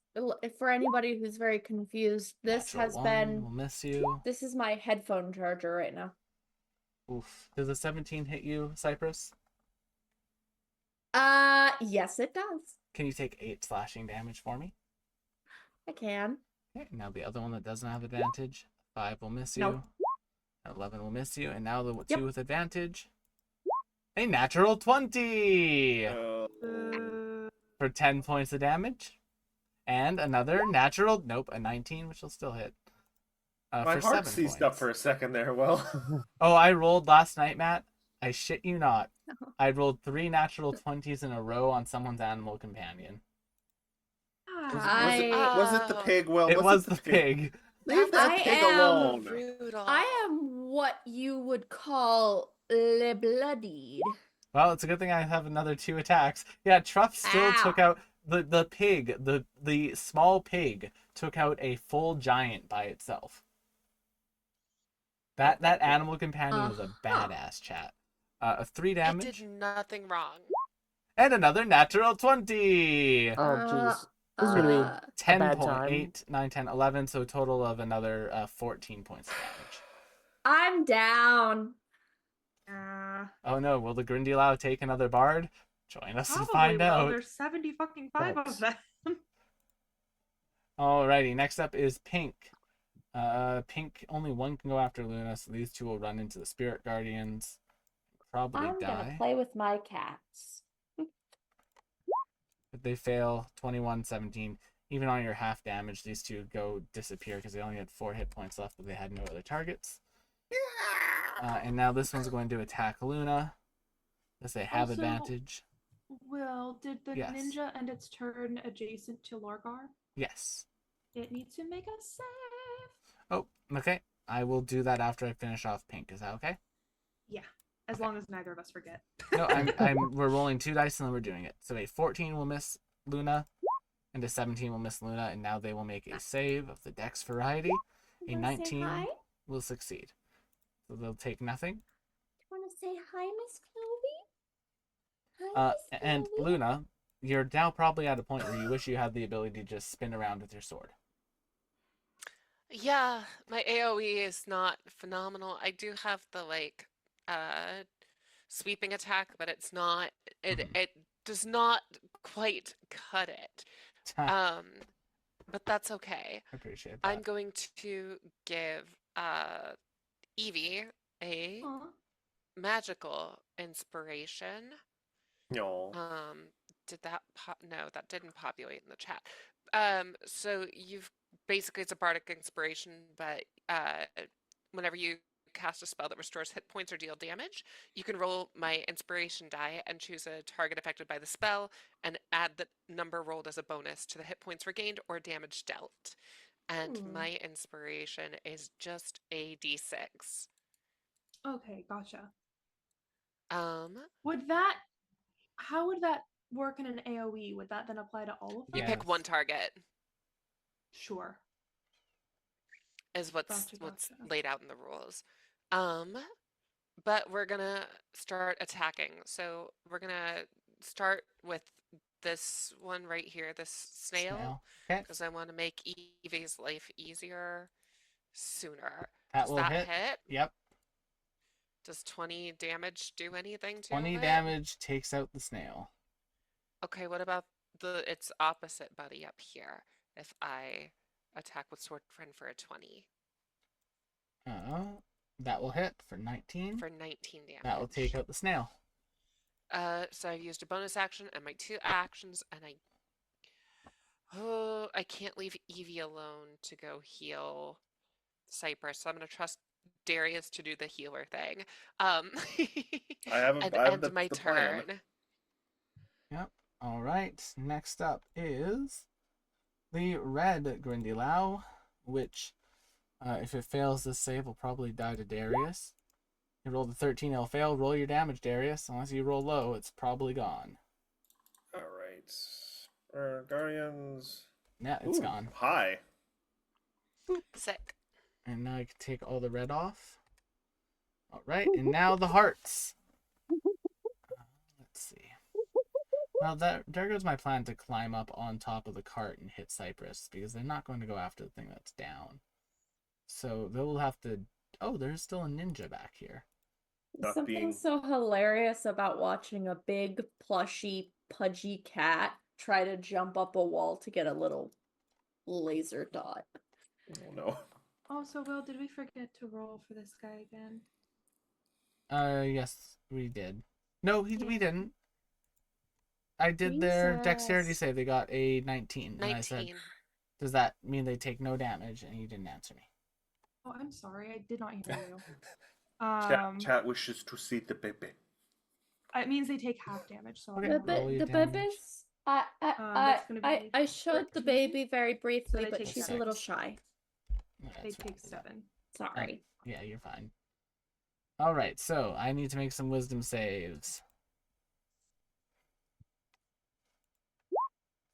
for anybody who's very confused. This Natural has one been will miss you. this is my headphone charger right now. Oof. Does a 17 hit you, Cypress? Yes it does. Can you take 8 slashing damage for me? I can. Okay, now the other one that doesn't have advantage. 5 will miss you. Nope. 11 will miss you. And now the Yep. 2 with advantage. A natural 20 for 10 points of damage. And another natural, nope, a 19, which will still hit. My for heart 7 seized up points. for a second there. Well, Oh, I rolled last night, Matt. I shit you not. I rolled 3 natural 20s in a row on someone's animal companion. was it the pig? Well, It was the pig. Leave that I pig am- alone. Brutal. I am what you would call le bloodied. Well, it's a good thing I have another 2 attacks. Yeah, Truff still Ow. took out the pig. The small pig took out a full giant by itself. That animal companion was a Uh-huh. badass, chat. 3 It damage did nothing wrong. and another natural 20. Oh, jeez. This is gonna be 10 bad point, time. 8, 9, 10, 11, so a total of another 14 points of damage. I'm down. Oh no, will the Grindylow take another bard? Join us and Probably find will. out. There's 70 fucking 5 Thanks. of them. Alrighty, next up is Pink. Pink, only one can go after Luna, so these 2 will run into the Spirit Guardians. Probably I'm gonna die. play with my cats. If they fail, 21, 17. Even on your half damage, these two go disappear because they only had 4 hit points left, but they had no other targets. And now this one's going to attack Luna, as they have Also, advantage. Will, did the Yes. ninja end its turn adjacent to Lorgar? Yes. It needs to make a save. Oh, okay. I will do that after I finish off pink. Is that okay? Yeah, as Okay. long as neither of us forget. No, we're rolling 2 dice and then we're doing it. So a 14 will miss Luna, and a 17 will miss Luna, and now they will make a save of the Dex variety. A Wanna say 19 hi? will succeed. So they'll take nothing. Want to say hi, Miss Chloe? Hi, Miss And Chloe. Luna, you're now probably at a point where you wish you had the ability to just spin around with your sword. Yeah, my AoE is not phenomenal. I do have the sweeping attack, but it's not it does not quite cut it. I But that's okay. appreciate I'm that. going to give Evie a Aw. magical inspiration. No. Did that no, that didn't populate in the chat. So you've basically it's a bardic inspiration, but whenever you cast a spell that restores hit points or deal damage, you can roll my inspiration die and choose a target affected by the spell and add the number rolled as a bonus to the hit points regained or damage dealt. And my inspiration is just a d6. Okay, gotcha. Would How would that work in an AoE? Would that then apply to all of them? you pick one target Sure. is what's Gotcha. laid out in the rules. But we're gonna start attacking. So we're gonna start with this one right here, this snail, Okay. because I want to make Evie's life easier sooner. That Does will that hit. hit? Yep. Does 20 damage do anything to 20 it? damage takes out the snail. Okay, what about its opposite buddy up here? If I attack with sword friend for a 20. That will hit for 19. For 19 damage. That will take out the snail. So I've used a bonus action and my 2 actions, and I can't leave Evie alone to go heal Cypress, so I'm gonna trust Darius to do the healer thing. I have and the my plan. turn. Yep. All right. Next up is the red Grindylow, which, if it fails this save, will probably die to Darius. You rolled a 13, it'll fail. Roll your damage, Darius. Unless you roll low, it's probably gone. All right. Guardians. Yeah, it's Ooh, gone. High. Sick. And now I can take all the red off. All right, and now the hearts. Let's see. Now there goes my plan to climb up on top of the cart and hit Cypress, because they're not going to go after the thing that's down. So they'll have to... Oh, there's still a ninja back here. Not Something being- so hilarious about watching a big, plushy, pudgy cat try to jump up a wall to get a little laser dot. Oh no. Also, Will, did we forget to roll for this guy again? Yes, we did. No, we didn't. I did their dexterity Jesus. save. They got a 19. 19. And I said, does that mean they take no damage? And you didn't answer me. Oh, I'm sorry, I did not hear you. Chat wishes to see the baby. It means they take half damage, so Okay. I'm Roll rolling. your The damage. babies. That's gonna be I showed the 13. baby very briefly, they but take she's a little 6. shy. They That's take fine. 7. Sorry. Yeah, you're fine. All right, so I need to make some wisdom saves.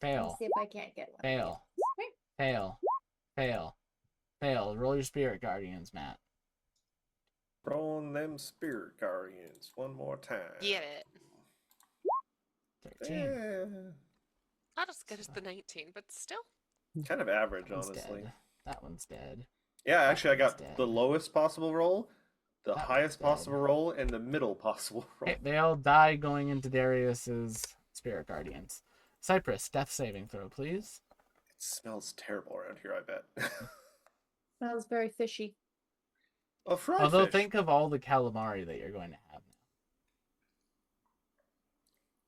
Let me Fail. see if I can't get one. Fail. Wait. Fail. Fail. Fail. Roll your spirit guardians, Matt. Rolling them spirit guardians one more time. Get it. 13. Yeah. Not as good as the 19, but still. Kind of average, That one's honestly. dead. That one's dead. Yeah, actually, I one's got dead. the lowest possible roll, the That highest one's dead. possible roll, and the middle possible roll. Okay, they all die going into Darius's spirit guardians. Cypress, death saving throw, please. It smells terrible around here, I bet. Smells very fishy. A fried Although fish. think of all the calamari that you're going to have now.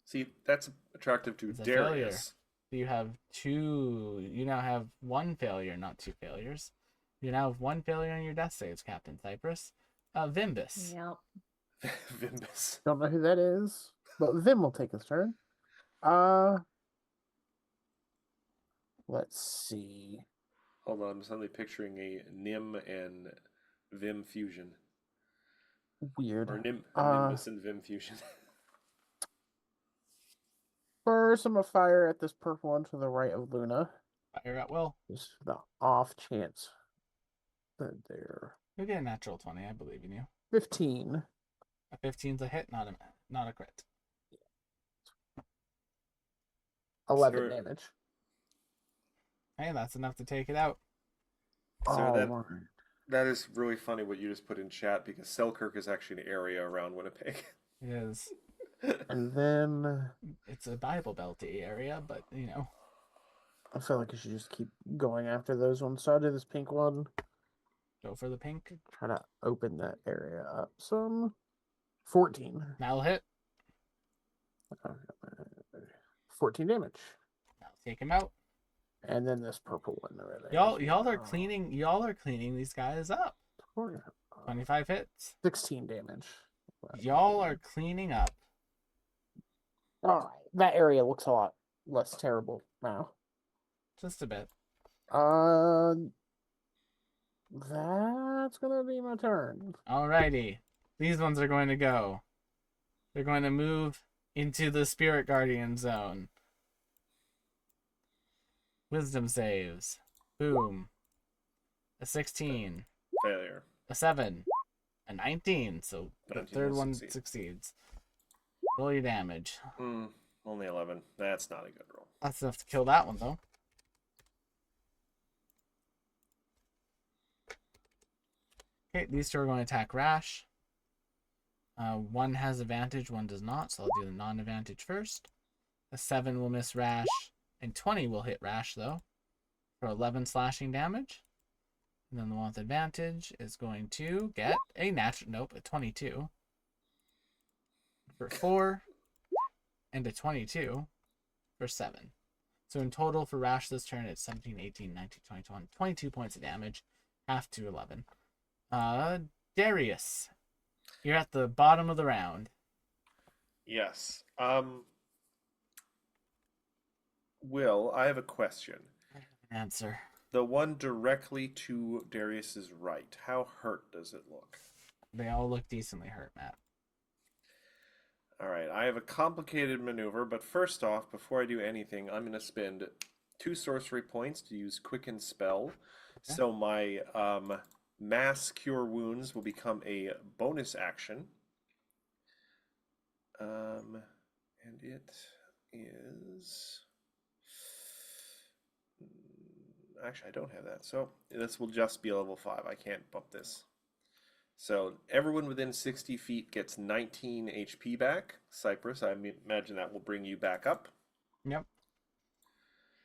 See, that's attractive to It's a failure. Darius. So you have two. You now have one failure, not two failures. You now have one failure on your death saves, Captain Cypress. Vimbus. Yep. Vimbus. Don't know who that is, but Vim will take his turn. Let's see. Hold on, I'm suddenly picturing a Nim and Vim fusion. Weird. Or Nimbus and Vim fusion. First, I'm gonna fire at this purple one to the right of Luna. Fire at will. Just the off chance that they're You'll get a natural 20. I believe in you. 15. A 15's a hit, not a crit. 11 Sure. damage. Hey, that's enough to take it out. So Oh, that is really funny what you just put in chat because Selkirk is actually an area around Winnipeg. It is. and then It's a Bible Belty area, but you know. I feel like I should just keep going after those ones. So I'll do this pink one. Go for the pink. Try to open that area up some. 14. That'll hit. 14 damage. That'll take him out. And then this purple one over there. Y'all are cleaning these guys up. 25 hits. 16 damage. Y'all are cleaning up. All right. That area looks a lot less terrible now. Just a bit. That's gonna be my turn. Alrighty. These ones are going to go. They're going to move into the Spirit Guardian zone. Wisdom saves. Boom. A 16. Failure. A 7. A 19. So the 19 third will one succeed. succeeds. Roll your damage. Only 11. That's not a good roll. That's enough to kill that one, though. Okay, these two are going to attack Rash. One has advantage, one does not, so I'll do the non-advantage first. A 7 will miss Rash, and 20 will hit Rash, though, for 11 slashing damage. And then the one with advantage is going to get a a 22 for 4, and a 22 for 7. So in total for Rash this turn, it's 17, 18, 19, 20, 21, 22 points of damage, half to 11. Darius, you're at the bottom of the round. Yes. Will, I have a question. Answer. The one directly to Darius's right, how hurt does it look? They all look decently hurt, Matt. All right, I have a complicated maneuver, but first off, before I do anything, I'm going to spend 2 sorcery points to use Quicken Spell. Okay. So my Mass Cure Wounds will become a bonus action. And it is... Actually, I don't have that. So this will just be a level 5. I can't bump this. So everyone within 60 feet gets 19 HP back. Cypress, I imagine that will bring you back up. Yep.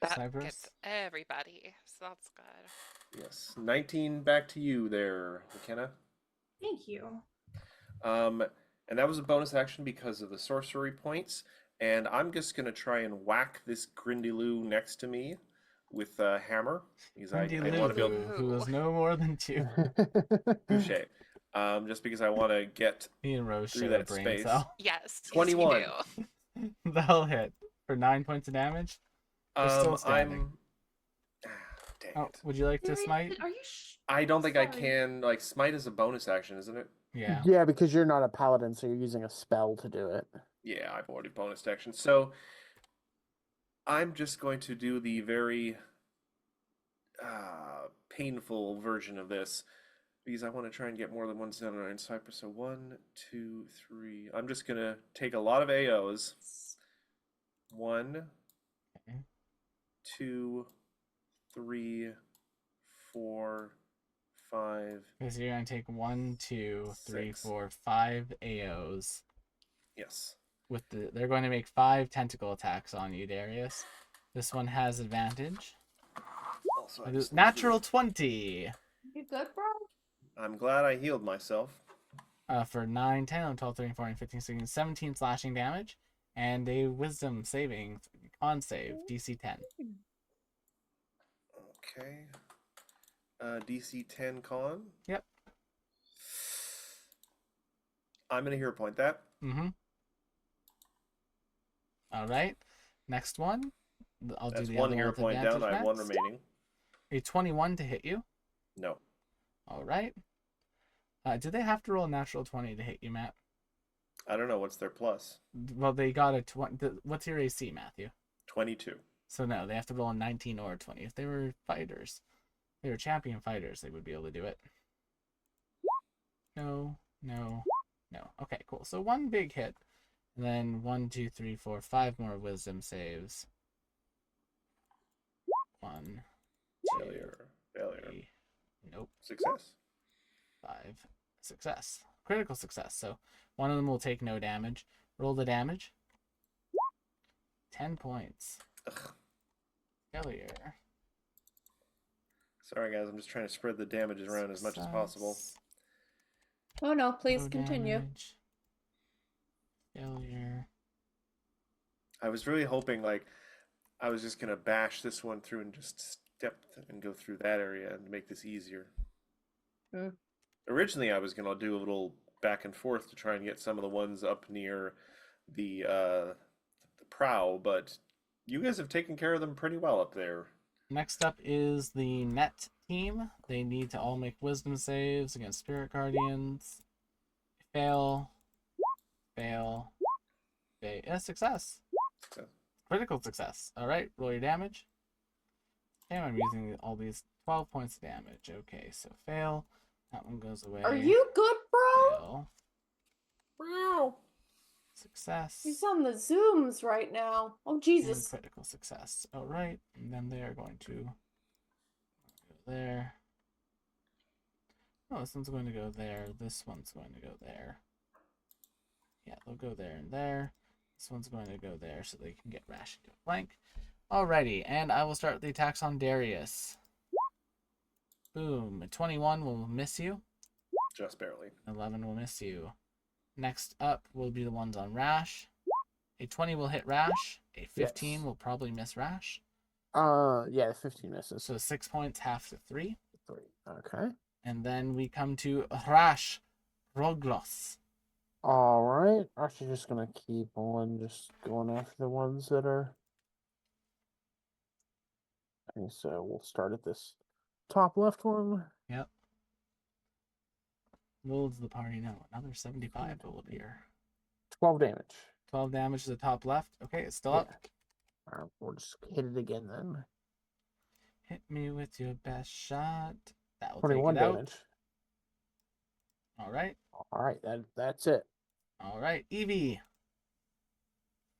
That Cypress? gets everybody, so that's good. Yes. 19 back to you there, McKenna. Thank you. And that was a bonus action because of the sorcery points. And I'm just going to try and whack this Grindyloo next to me with a hammer. Because I want to be able to... who was no more than 2. Touche. Just because I want to get Me and Rose through share a that brain space. cell. Yes. 21. Yes, we do. That'll hit for 9 points of damage. They're still standing. I'm... Dang Oh, it. would you like to Darius, smite? Are you I don't think I Sorry. can... Like, smite is a bonus action, isn't it? Yeah. Yeah, because you're not a paladin, so you're using a spell to do it. Yeah, I've already bonus action. So I'm just going to do the very painful version of this because I want to try and get more than one down on Cypress. So 1, 2, 3. I'm just going to take a lot of AOs. 1, Okay. 2, 3, 4, 5. Because you're going to take 1, 2, 3, 6. 4, 5 AOs. Yes. They're going to make 5 tentacle attacks on you, Darius. This one has advantage. Also, I just- Natural 20 You good, bro? I'm glad I healed myself. for 9, 10, 11, 12, 13, 14, 15, 16, 17 slashing damage, and a wisdom saving Con save, DC 10. Okay. DC 10 con. Yep. I'm gonna hero point that. Mm-hmm. All right. Next one. I'll do That's the one other one hero with point advantage down. I have one next. remaining. A 21 to hit you. No. All right. Do they have to roll a natural 20 to hit you, Matt? I don't know. What's their plus? Well, they got a 20. What's your AC, Matthew? 22. So no, they have to roll a 19 or a 20. If they were fighters, they were champion fighters, they would be able to do it. No, no, no. Okay, cool. So one big hit. And then 1, 2, 3, 4, 5 more wisdom saves. 1, 2, Failure. 3. Nope. Success. 5. Success. Critical success. So one of them will take no damage. Roll the damage. 10 points. Ugh. Failure. Sorry, guys. I'm just trying to spread the damages around as much as possible. Success. Oh no, please No continue. damage. Failure. I was really hoping, like, I was just gonna bash this one through and just step and go through that area and make this easier. Hmm. Originally, I was gonna do a little back and forth to try and get some of the ones up near the prow, but you guys have taken care of them pretty well up there. Next up is the net team. They need to all make wisdom saves against spirit guardians. Fail. Fail. Fail. Yeah, success. Success. Critical success. All right, roll your damage. Okay, I'm using all these 12 points of damage. Okay, so fail. That one goes away. Are you good, bro? Fail. Wow. Success. He's on the Zooms right now. Oh, And Jesus. critical success. All right, and then they are going to go there. Oh, this one's going to go there. This one's going to go there. Yeah, they'll go there and there. This one's going to go there so they can get rash into a flank. Alrighty, and I will start the attacks on Darius. Boom. A 21 will miss you. Just barely. 11 will miss you. Next up will be the ones on Rash. A 20 will hit Rash. A 15 Yes. will probably miss Rash. Yeah, 15 misses. So 6 points, half to 3. 3. Okay. And then we come to Rash Roglos. Alright. Actually, just gonna keep on just going after the ones that are. Okay, so we'll start at this top left one. Yep. Loads the party now. Another 75 will appear. 12 damage. 12 damage to the top left. Okay, it's still up. Alright, we'll just hit it again then. Hit me with your best shot. That will 21 take it out. damage. All right. Alright, that's it. All right. Evie.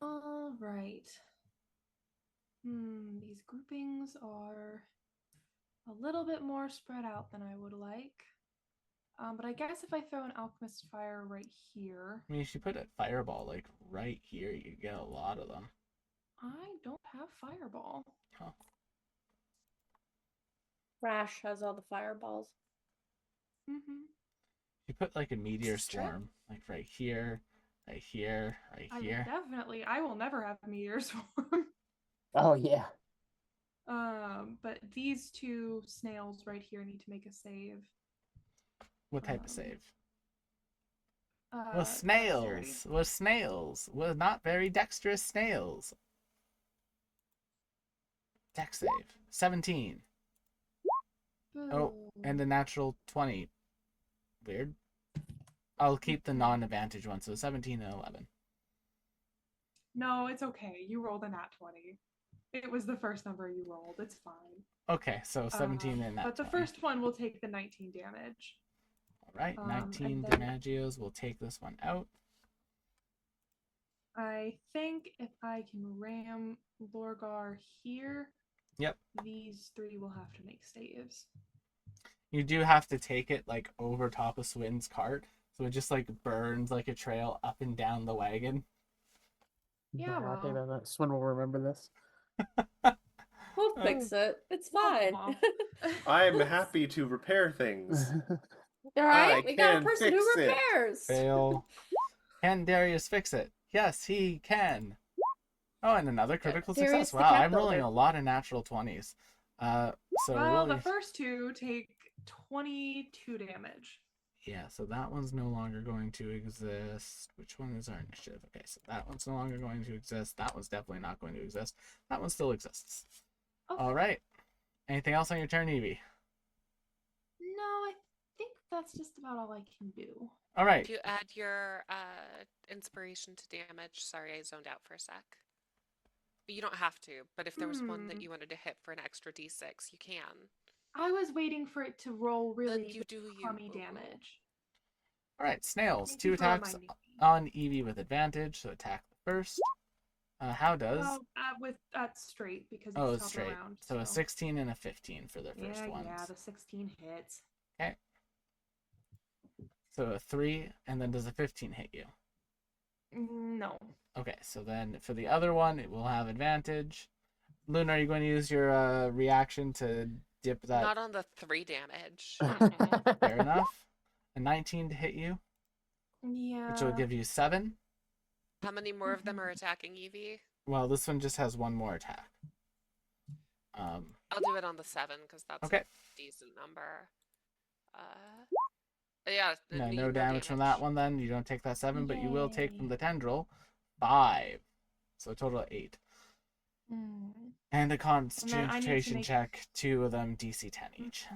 All right. These groupings are a little bit more spread out than I would like. But I guess if I throw an alchemist fire right here, I mean, if you put a fireball like right here, you get a lot of them. I don't have fireball. Huh. Rash has all the fireballs. Mm-hmm. You put like a meteor Strip. storm, like right here, right here, right I here. definitely, I will never have meteor swarm. Oh, yeah. But these two snails right here need to make a save. What type of save? Uh, Well, dexterity. snails. Well, snails. Well, not very dexterous snails. Dex save. 17. Oh, and the natural 20. Weird. I'll keep the non-advantage one, so 17 and 11. No, it's okay. You rolled a nat 20. It was the first number you rolled. It's fine. Okay, so 17 and that But the 20. first one will take the 19 damage. Alright, and 19 then- damagios. We'll take this one out. I think if I can ram Lorgar here, Yep. these three will have to make saves. You do have to take it like over top of Swin's cart, so it just like burns like a trail up and down the wagon. Yeah, Not happy well. about that. Swin will remember this. We'll fix it. It's fine. Aw. I'm happy to repair things. All right, I we got a can person who fix it. repairs. Fail. Can Darius fix it? Yes, he can. Oh, and another critical Darius success. the Wow, cat I'm rolling builder. a lot of natural 20s. So Well, roll the first two take 22 damage. Yeah, so that one's no longer going to exist. Which one is our initiative? Okay, so that one's no longer going to exist. That one's definitely not going to exist. That one still exists. Okay. All right. Anything else on your turn, Evie? No, I think that's just about all I can do. All right. Do you add your inspiration to damage? Sorry, I zoned out for a sec. You don't have to, but if there was one that you wanted to hit for an extra d6, you can. I was waiting for it to roll really Then you do you. crummy damage. All right, snails. Thank 2 you for attacks reminding me. on Evie with advantage, so attack the first. How does? Well, with straight because it's Oh, top it's straight. around. So a 16 and a 15 for their first ones. Yeah, the 16 hits. Okay. So a 3, and then does a 15 hit you? No. Okay, so then for the other one, it will have advantage. Luna, are you going to use your reaction to dip that? Not on the 3 damage. Fair enough. A 19 to hit you, Yeah. which will give you 7. How many more of them are attacking Evie? Well, this one just has 1 more attack. I'll do it on the 7 because that's Okay. a decent number. Yeah. No damage from that one then. You don't take that 7, but you will take from the tendril 5. So a total of 8. And a concentration make- check, 2 of them DC 10 each.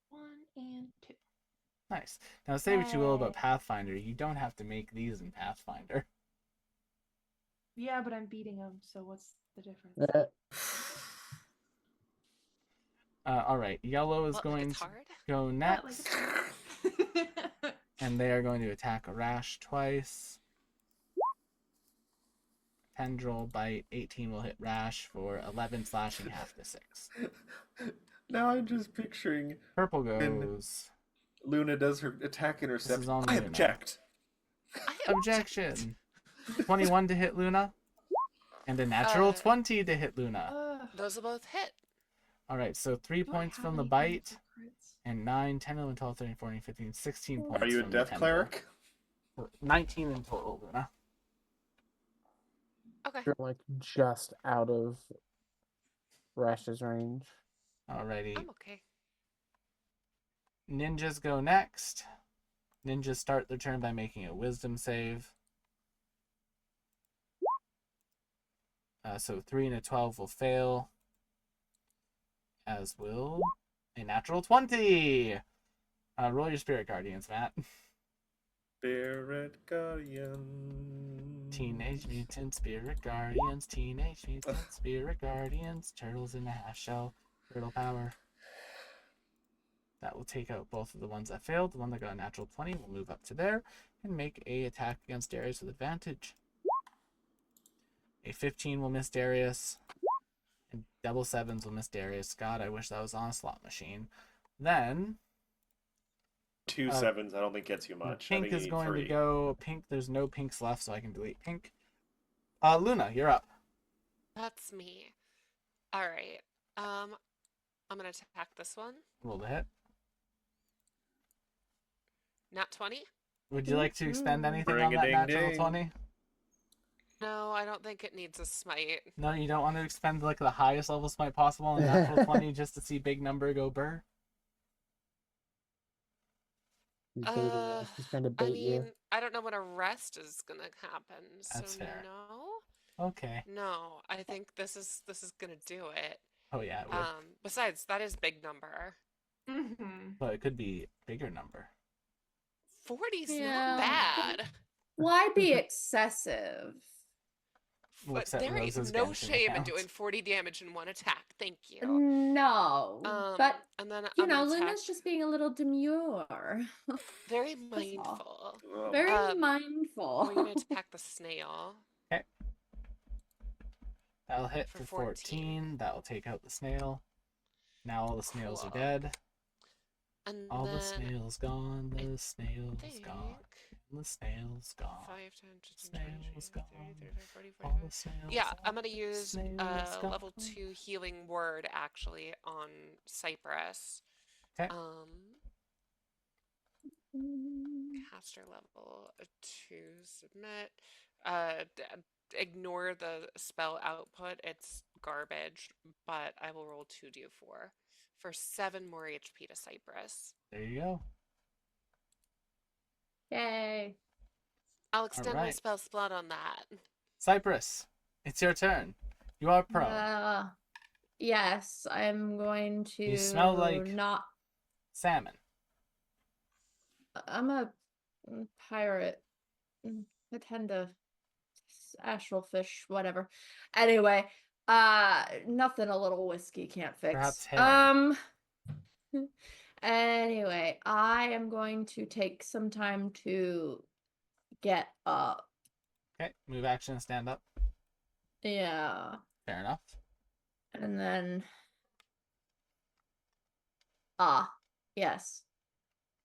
1 and 2. Nice. Now say what you will about Yay. Pathfinder, you don't have to make these in Pathfinder. Yeah, but I'm beating them, so what's the difference? All right, yellow is What, going it's to hard? go What, next, like and they are going to attack Rash twice. Tendril bite 18 will hit Rash for 11 slashing, half to 6. Now I'm just picturing Purple goes. Luna does her attack intercept. is on I Luna. object. Objection. 21 to hit Luna, and a natural 20 to hit Luna. Those will both hit. All right, so 3 points from the bite, and 9, 10, 11, 12, 13, 14, 15, 16 points. Are you a from the death tendril. cleric? 19 in total, Luna. Okay. You're like just out of Rash's range. Alrighty. I'm okay. Ninjas go next. Ninjas start their turn by making a wisdom save. So 3 and a 12 will fail. As will a natural 20. Roll your spirit guardians, Matt. Spirit Guardian. Teenage Mutant Spirit Guardians. Teenage Mutant Spirit Guardians. Turtles in a half shell. Turtle power. That will take out both of the ones that failed. The one that got a natural 20 will move up to there and make a attack against Darius with advantage. A 15 will miss Darius. And double 7s will miss Darius. God, I wish that was on a slot machine. Then 2 sevens, I don't think gets you much. I Pink think you is need going 3. to go. Pink, there's no pinks left, so I can delete Pink. Luna, you're up. That's me. All right. I'm gonna attack this one. Roll the hit. Nat 20. Would you like to expend anything Ring on a that ding natural ding. 20? No, I don't think it needs a smite. No, you don't want to expend like the highest level smite possible on a natural 20 just to see big number go burr? He's trying to I bait mean, you. I don't know when a rest is gonna happen. That's so fair. no. Okay. No, I think this is gonna do it. Oh yeah, it would. Besides, that is big number. But it could be bigger number. 40's Yeah. not bad. Why be excessive? We'll But accept there is Rose's no Genshin shame in account. doing 40 damage in one attack. Thank you. No, but And then you I'm know, gonna attack Luna's just being a little demure. very all. mindful. Very We're mindful. gonna attack the snail. That'll hit For for 14. 14. That'll take out the snail. Now all the snails are Cool. dead. And All the then snails gone. The snails think gone. The snails gone. 5, 10, 15, 20, Snails 30, gone. 35, 40, All 45. the snails. Yeah, I'm gone. gonna use Snails gone. level 2 healing word actually on Cypress. 'Kay. caster level to submit. Ignore the spell output. It's garbage, but I will roll 2d4 for 7 more HP to Cypress. There you go. Yay. I'll extend my right. spell slot on that. Cypress, it's your turn. You are prone. Yes, I'm going to You smell like- not. Salmon. I'm a pirate. I tend to astral fish, whatever. Anyway, nothing a little whiskey can't fix. Perhaps herring. Anyway, I am going to take some time to get up. Okay, move action, stand up. Yeah. Fair enough. And then yes.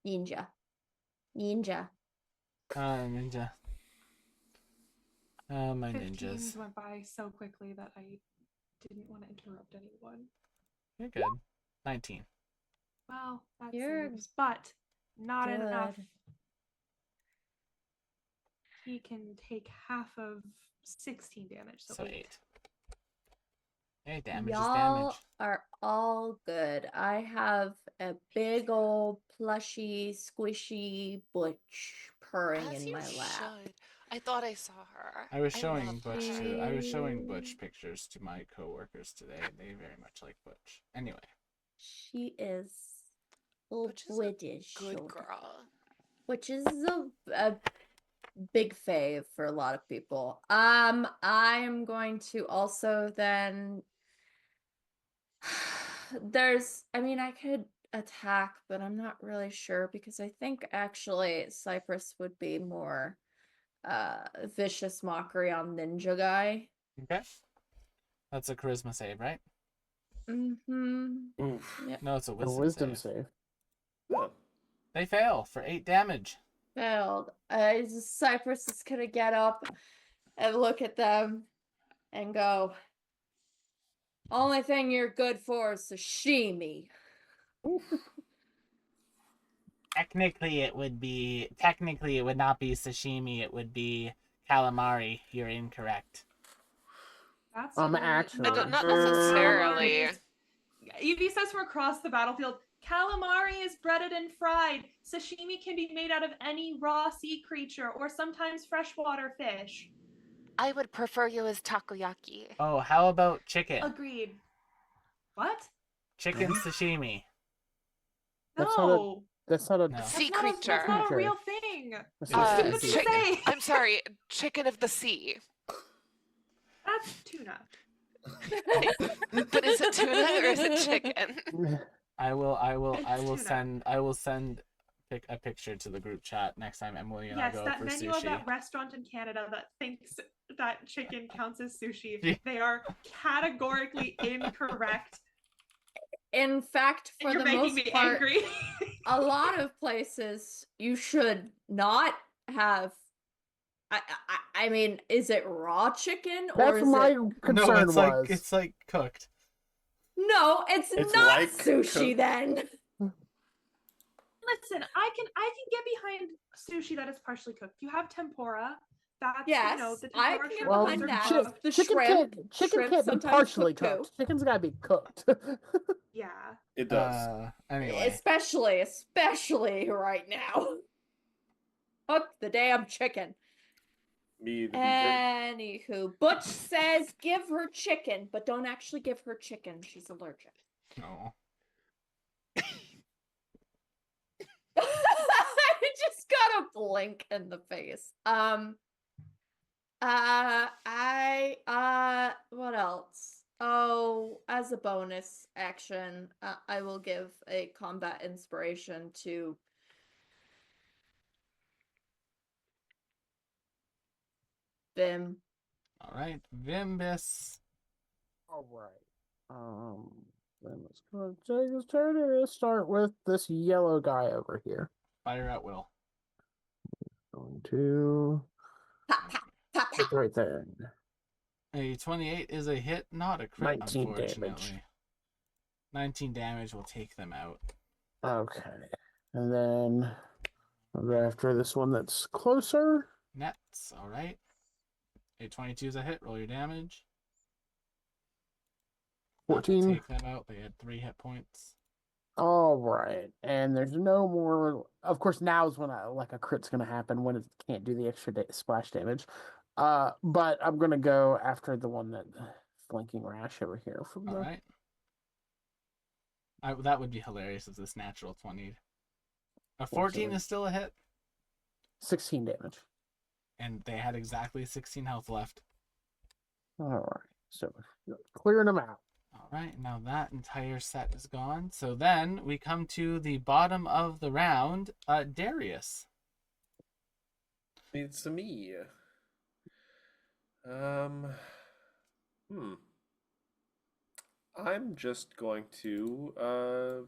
Ninja. Ninja. My 15 ninjas. went by so quickly that I didn't want to interrupt anyone. You're good. 19. Well, that You're saves, but not enough. good. He can take half of 16 damage, so So 8. 8. Hey, damage is Y'all damage. are all good. I have a big old plushy, squishy butch purring As in you my lap. should. I thought I saw her. I was love showing Butch her. to I was showing Butch pictures to my coworkers today, and they very much like Butch. Anyway, She is a Butch is a British Good shoulder, girl. which is a big fave for a lot of people. I am going to also then I could attack, but I'm not really sure because I think actually Cypress would be more vicious mockery on ninja guy. okay. That's a charisma save, right? Mm-hmm. Oof. Yep. No, it's a A wisdom, wisdom save. save. Oh, They fail for 8 damage. Failed. Cypress is gonna get up and look at them and go, only thing you're good for is sashimi. Technically, it would not be sashimi. It would be calamari. You're incorrect. That's Actually. Not not necessarily. Calamari is- Evie says from across the battlefield, calamari is breaded and fried. Sashimi can be made out of any raw sea creature or sometimes freshwater fish. I would prefer you as takoyaki. Oh, how about chicken? Agreed. What? Chicken sashimi. That's not a- No. That's not a. No. That's Sea not creature. that's not a Creature. real thing. That's Uh, a What did sea you say? I'm sorry, chicken of the sea. That's tuna. But is it tuna or is it chicken? creature. I will It's send a picture to the group chat next time Emily and I Yes, go that for menu sushi. of that restaurant in Canada that thinks that chicken counts as sushi. Yeah. They are categorically incorrect. In fact, for You're the making most me part, angry. a lot of places you should not have. I mean, is it raw chicken or That's is my it? concern. No, it's was it's like cooked. No, it's It's not like sushi cooked. then. Listen, I can get behind sushi that is partially cooked. You have tempura. That's Yes, the I tempura can get shrimp well, behind those are that. cooked. The chicken shrimp- can't shrimp be sometimes partially cooked too. cooked. Chicken's gotta be cooked. Yeah. it does. Anyway, Especially right now. Cook the damn chicken. Me, the beaver. Anywho, Butch says give her chicken, but don't actually give her chicken. She's allergic. no. I just got a blink in the face. What else? Oh, as a bonus action, I will give a combat inspiration to Vim. All right, Vimbus. All right. Then let's go take his turn and let's start with this yellow guy over here. Fire at will. Going to Pop, pop, pop, hit pop. right there. A 28 is a hit, not a crit, 19 damage. unfortunately. 19 damage will take them out. Okay. And then I'll go after this one that's closer. Nets. All right. A 22 is a hit. Roll your damage. That will 14. take them out. They had 3 hit points. All right, and there's no more. Of course, now is when like a crit's gonna happen when it can't do the extra splash damage. But I'm gonna go after the one that flanking rash over here from All the. right. That would be hilarious if this natural 20. A 14 Fortunately. is still a hit, 16 damage. and they had exactly 16 health left. All right, so clearing them out. All right, now that entire set is gone. So then we come to the bottom of the round. Darius. It's me. I'm just going to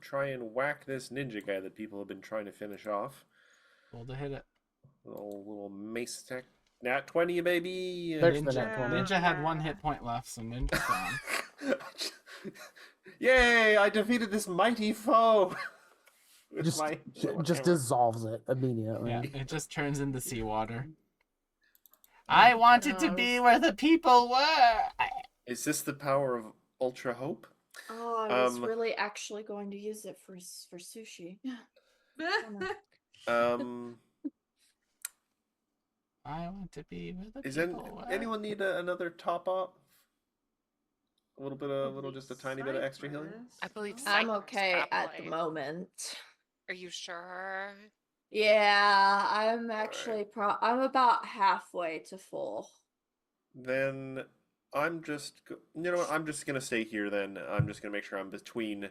try and whack this ninja guy that people have been trying to finish off. Roll to hit it. Little mace attack. Nat 20, baby. There's the Ninja, nat 20. Ninja had 1 hit point left, so Ninja's gone. Yay! I defeated this mighty foe. With Just, my just hammer. dissolves it immediately. Yeah, it just turns into seawater. I wanted to be where the people were. Is this the power of Ultra Hope? Oh, I was Um, really actually going to use it for sushi. I want to be where the Is people were. anyone need another top up? A little, just a tiny bit of extra healing. I believe I'm Cypress, okay at the probably. moment. Are you sure? Yeah, I'm actually I'm about halfway to full. Then I'm just, you know what? I'm just gonna stay here. Then I'm just gonna make sure I'm between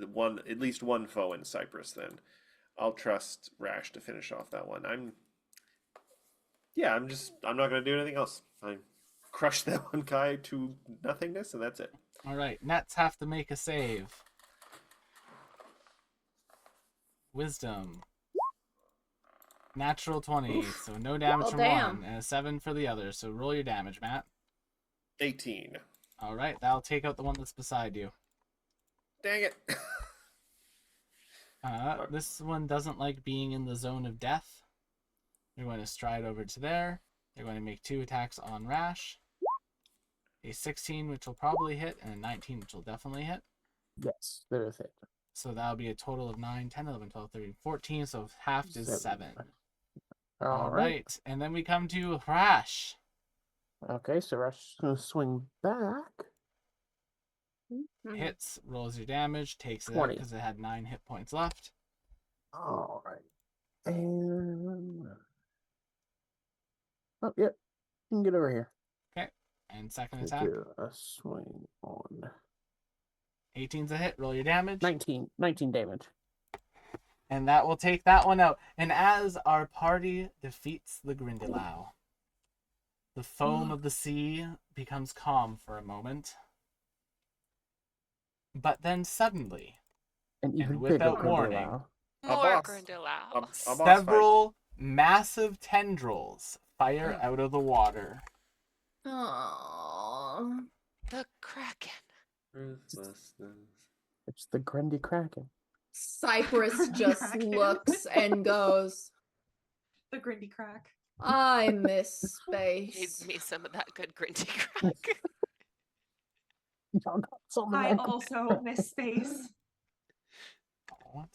at least one foe in Cyprus. Then I'll trust Rash to finish off that one. I'm not gonna do anything else. I crushed that one guy to nothingness, and that's it. All right, Nets have to make a save. Wisdom. Natural 20, so no damage Well, from damn. one, and a 7 for the other. So roll your damage, Matt. 18. All right, that'll take out the one that's beside you. Dang it. This one doesn't like being in the zone of death. They're going to stride over to there. They're going to make 2 attacks on Rash. A 16, which will probably hit, and a 19, which will definitely hit. Yes, there's it. So that'll be a total of 9, 10, 11, 12, 13, 14. So half is 7. All right. And then we come to Rash. Okay, so Rush gonna swing back. Hits, rolls your damage, takes it out 20. because it had 9 hit points left. All right. And oh, yep. You can get over here. Okay. And second Let's attack. do a swing on 18's a hit. Roll your damage. 19 damage. And that will take that one out. And as our party defeats the Grindelau, the foam of the sea becomes calm for a moment. But then suddenly, And even without bigger warning, Grindelau. A More boss. Grindelau. A boss fight. several massive tendrils fire out of the water. Aww. The Kraken. Ruthlessness. It's the Grundy Kraken. Cypress just Kraken. looks and goes, The Grindy Crack. I miss Gave space. me some of that good Grindy Crack. Y'all got some of I that. also miss space. What?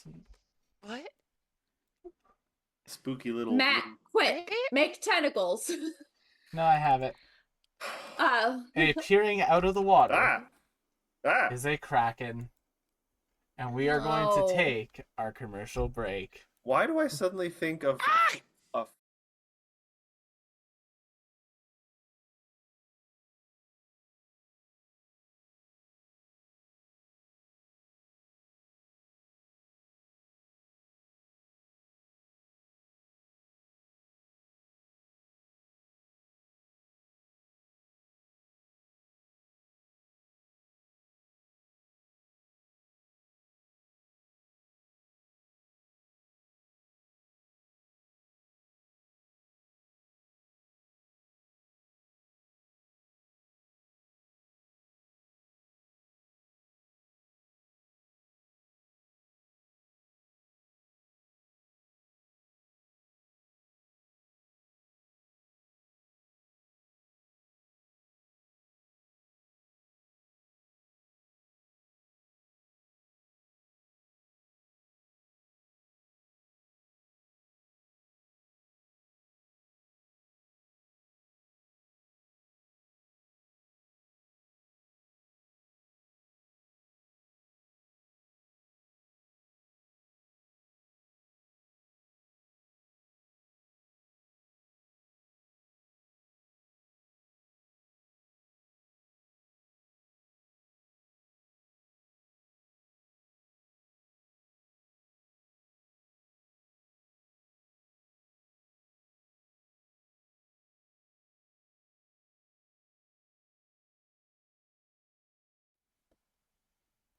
Spooky little. Matt, quick, Right? make tentacles. No, I have it. Oh. And peering out of the water Ah! is a Kraken. And we are going No. to take our commercial break. Why do I suddenly think of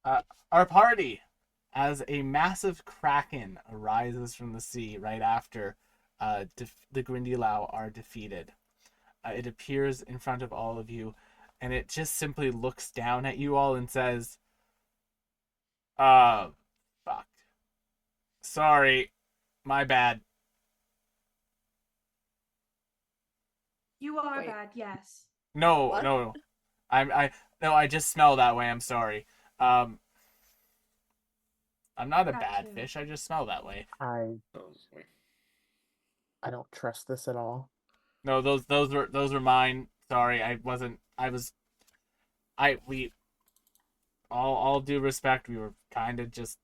Our party, as a massive kraken arises from the sea right after the Grindylow are defeated. It appears in front of all of you, and it just simply looks down at you all and says, fuck. Sorry, my bad. You are Wait. bad, yes. No, What? no, I just smell that way. I'm sorry. I'm not a That bad too. fish. I just smell that way. I Oh, boy. I don't trust this at all. No, those were mine. Sorry, I wasn't. I was. We all due respect. We were kind of just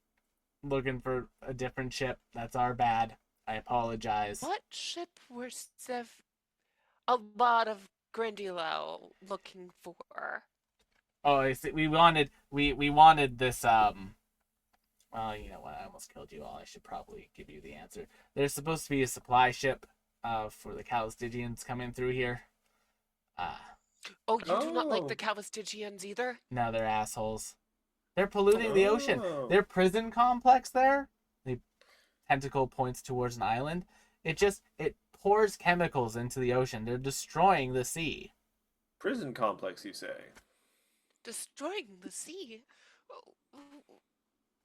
looking for a different ship. That's our bad. I apologize. What ship were a lot of Grindylow looking for? Oh, I see. We wanted this. Well, you know what? I almost killed you all. I should probably give you the answer. There's supposed to be a supply ship, for the Calistigians coming through here. Oh, you do not like the Oh. Calistigians either? No, they're assholes. They're polluting the ocean. Oh. Their prison complex there. The tentacle points towards an island. It pours chemicals into the ocean. They're destroying the sea. Prison complex, you say? Destroying the sea?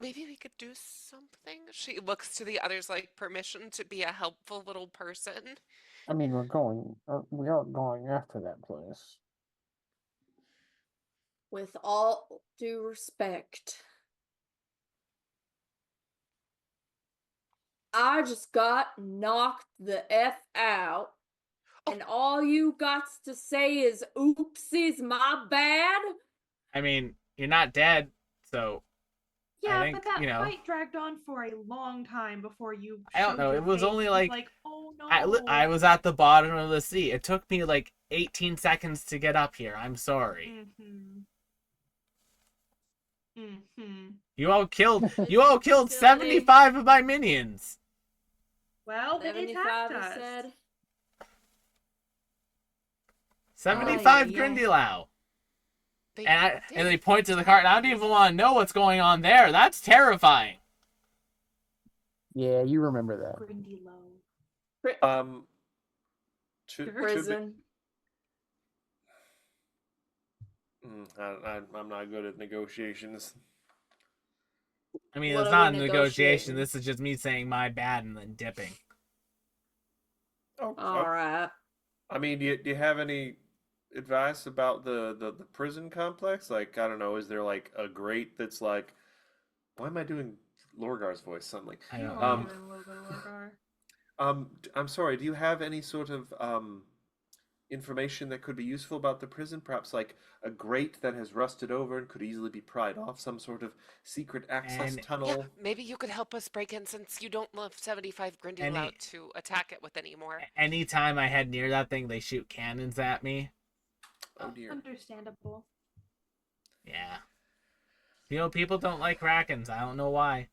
Maybe we could do something? She looks to the others like permission to be a helpful little person. I mean, we are going after that place. With all due respect, I just got knocked the F out, and all you got to say is oopsies, my bad? I mean, you're not dead, so Yeah, think, but that you know- fight dragged on for a long time before you. I don't showed know, your it was face only, with, like, oh no. I was at the bottom of the sea. It took me like 18 seconds to get up here. I'm sorry. You all killed Silly. 75 of my minions. Well, they 75, attacked he us. said. 75 yeah. Grindylow. They And did. they point to the cart. I don't even want to know what's going on there. That's terrifying. Yeah, you remember that. Grindylow. To be, Prison. I'm not good at negotiations. I mean, What it's are not a we negotiation. negotiating? This is just me saying my bad and then dipping. Oh, Alright. I mean, do you have any advice about the prison complex? Like, I don't know, is there like a grate that's like, why am I doing Lorgar's voice suddenly? I You don't are know. doing a little bit of Lorgar. I'm sorry, do you have any sort of information that could be useful about the prison? Perhaps like a grate that has rusted over and could easily be pried off, some sort of secret access And- tunnel? Yeah, maybe you could help us break in since you don't love 75 Grindylow to attack it with anymore. Anytime I head near that thing, they shoot cannons at me. Oh dear. Understandable. Yeah. You know, people don't like Krakens. I don't know why.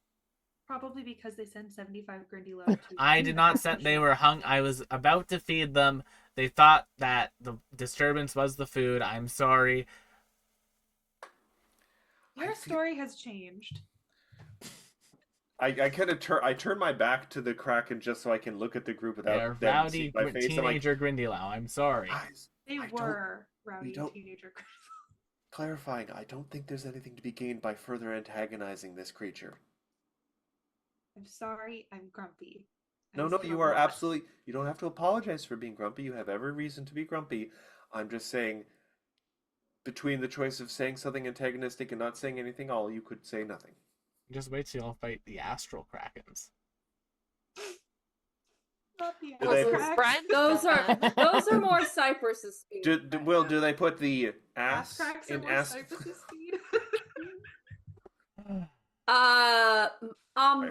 Probably because they send 75 Grindylow to. I did not send. They were hung. I was about to feed them. They thought that the disturbance was the food. I'm sorry. Your story has changed. I kind of turn my back to the Kraken just so I can look at the group They're without them rowdy seeing my face. I'm like, teenager Grindylow. I'm sorry. guys, They I don't- were rowdy don't- teenager Grindylow. clarifying, I don't think there's anything to be gained by further antagonizing this creature. I'm sorry, I'm grumpy. No, you are absolutely. You don't have to apologize for being grumpy. You have every reason to be grumpy. I'm just saying, between the choice of saying something antagonistic and not saying anything, all you could say nothing. Just wait till y'all fight the Astral Krakens. Not the Do they- ass cracks. Those are more Cypress's speed. Do they put the Ass ass cracks are in more ass? Cypress's speed.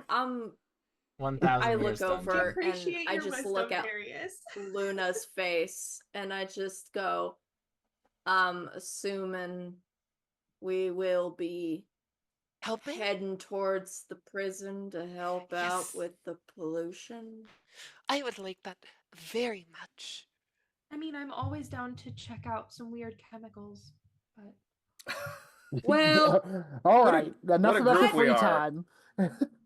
I'm 1,000 I years look done. over- Appreciate I your just wisdom, look at- Darius. Luna's face and I just go, assuming we will be Helping? heading towards the prison to help out Yes. with the pollution. I would like that very much. I mean, I'm always down to check out some weird chemicals, but Well, all What a- right. Enough what a about the group we free are. time.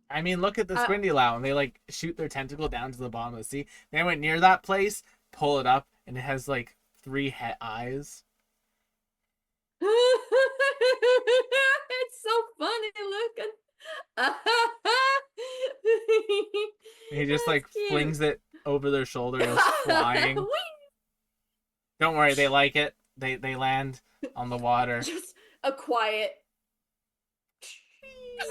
I mean, look at the Uh, Squindylow, and they like shoot their tentacle down to the bottom of the sea. They went near that place, pull it up, and it has like 3 eyes. it's so funny looking. And he just That's like cute. flings it over their shoulder, goes flying. Don't worry, they like it. They land on the water. Just a quiet.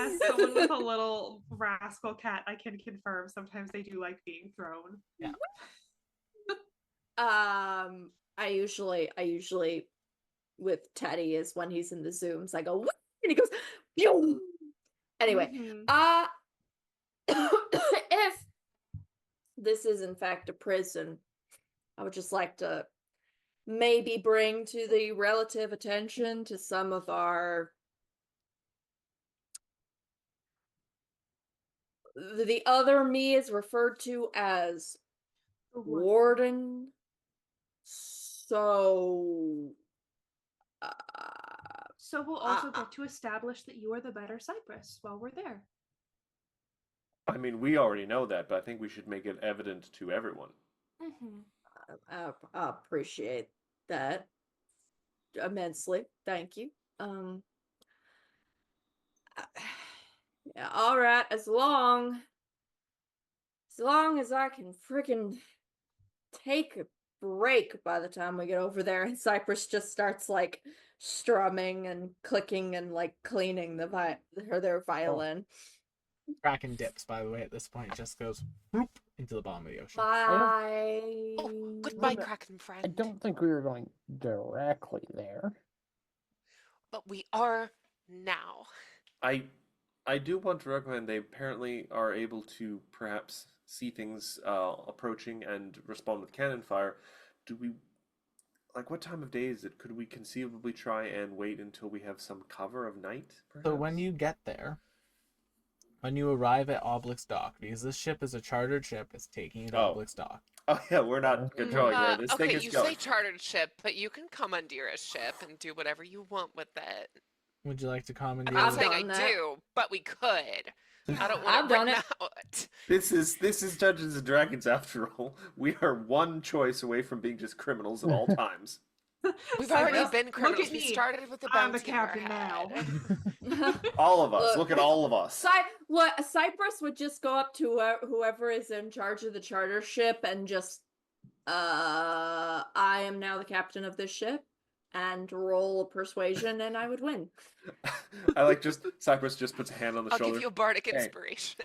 As someone with a little rascal cat, I can confirm sometimes they do like being thrown. Yeah. I usually with Teddy is when he's in the zooms, I go, "What?" And he goes, "Pew!" Anyway, Mhm. if this is in fact a prison, I would just like to maybe bring to the relative attention to some of our the other me is referred to as The what? warden. So So we'll also uh, get to establish that you are the better Cypress while we're there. I mean, we already know that, but I think we should make it evident to everyone. Mm-hmm. I appreciate that immensely. Thank you. Yeah, all right, as long as I can freaking take a break by the time we get over there, and Cypress just starts like strumming and clicking and like cleaning their violin. Kraken dips, by the way, at this point. Just goes whoop into the bottom of the ocean. Bye. Oh, goodbye, But Kraken I friend. don't think we were going directly there. But we are now. I do want to recommend they apparently are able to perhaps see things approaching and respond with cannon fire. Do we like what time of day is it? Could we conceivably try and wait until we have some cover of night, perhaps? So when you get there, when you arrive at Obelix Dock, because this ship is a chartered ship, it's taking you to Oh. Obelix Dock. Oh yeah, we're not controlling where this thing Okay, is you going. say chartered ship, but you can commandeer a ship and do whatever you want with it. Would you like to commandeer? I'm not I've saying I done that. do, but we could. I don't want I've it done written it. out. This is Dungeons and Dragons after all. We are one choice away from being just criminals at all times. We've Cypress, already been look criminals. at We me. started with the I'm the bounty in our captain now. head. All of us. Look. Look at all of us. Cypress would just go up to whoever is in charge of the charter ship and just, I am now the captain of this ship, and roll a persuasion, and I would win. I like just Cypress just puts a hand on the I'll shoulder. give you a bardic Hey. inspiration.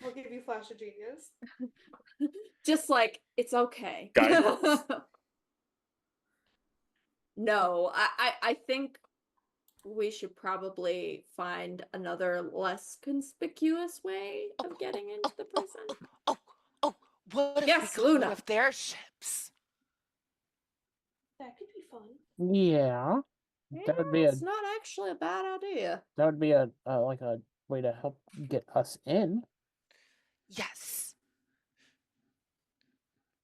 I'll give you Flash of Genius. Just like, it's okay. Guidance? No, I think we should probably find another less conspicuous way of getting into the prison. Oh, what if Yes, we got one Luna. of their ships? That could be fun. Yeah, that would be a It's not actually a bad idea. like a way to help get us in. Yes.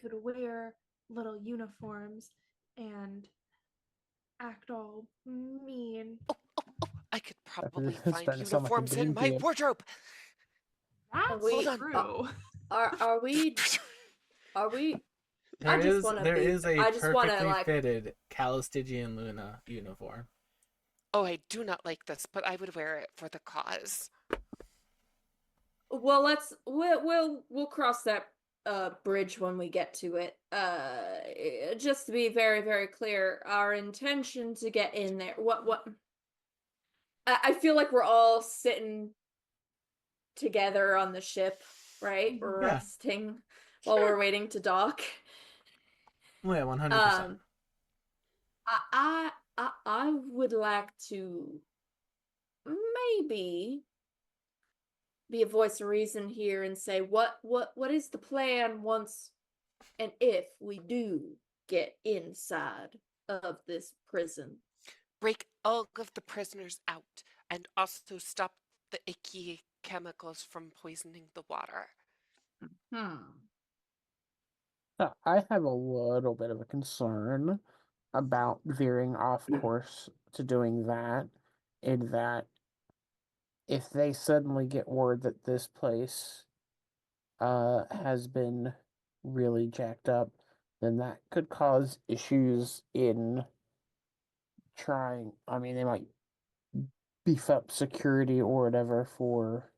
Could wear little uniforms and act all mean. I could probably It's find starting to sound like a uniforms in dream my team. wardrobe. That's Hold on. true. Are we? I just wanna There be- is a I just wanna, perfectly like- fitted Calistigian Luna uniform. Oh, I do not like this, but I would wear it for the cause. Well, we'll cross that bridge when we get to it. Just to be very, very clear, our intention to get in there. What? I feel like we're all sitting together on the ship, right? Yeah. Resting while we're waiting to dock. Oh yeah, 100%. I would like to maybe be a voice of reason here and say what is the plan once and if we do get inside of this prison. Break all of the prisoners out and also stop the icky chemicals from poisoning the water. I have a little bit of a concern about veering off course to doing that. in that if they suddenly get word that this place has been really jacked up, then that could cause issues in trying. I mean, they might beef up security or whatever for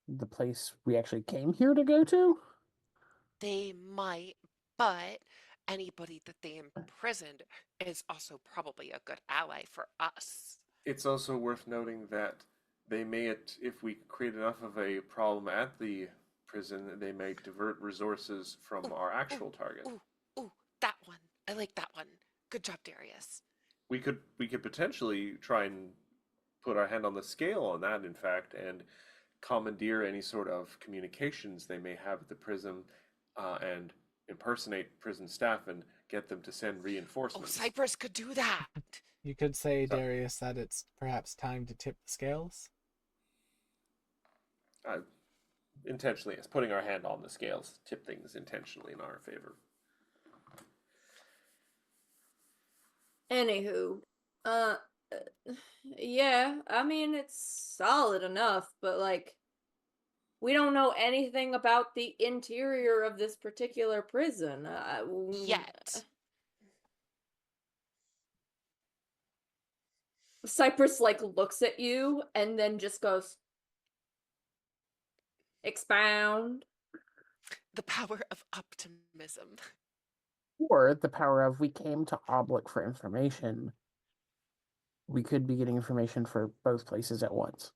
the place we actually came here to go to. They might, but anybody that they imprisoned is also probably a good ally for us. It's also worth noting that they may, if we create enough of a problem at the prison, they may divert resources from Ooh, our ooh, actual target. ooh, ooh, that one. I like that one. Good job, Darius. We could potentially try and put our hand on the scale on that, in fact, and commandeer any sort of communications they may have at the prison, and impersonate prison staff and get them to send Oh, reinforcements. Cypress could do that. You could say, So, Darius, that it's perhaps time to tip the scales. intentionally, it's putting our hand on the scales, tip things intentionally in our favor. Anywho, uh, yeah, I mean, it's solid enough, but like, we don't know anything about the interior of this particular prison. Yet. Cypress like looks at you and then just goes, expound. The power of optimism. Or the power of we came to Oblique for information. We could be getting information for both places at once.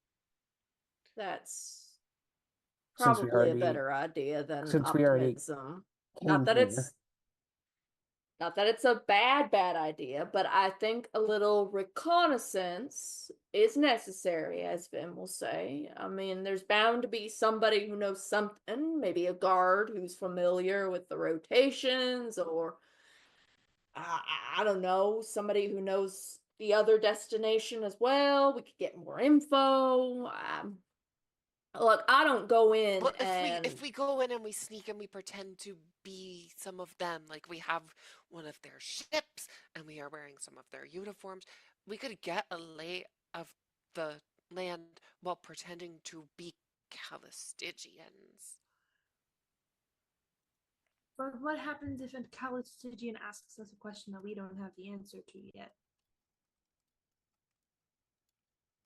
That's Since we probably a already better idea than since we already optimism. came Not that here. it's not that it's a bad idea, but I think a little reconnaissance is necessary, as Vin will say. I mean, there's bound to be somebody who knows something, maybe a guard who's familiar with the rotations, or I don't know, somebody who knows the other destination as well. We could get more info. Look, I don't go in But and if we go in and we sneak and we pretend to be some of them, like we have one of their ships and we are wearing some of their uniforms, we could get a lay of the land while pretending to be Calistigians. But what happens if a Calistigian asks us a question that we don't have the answer to yet?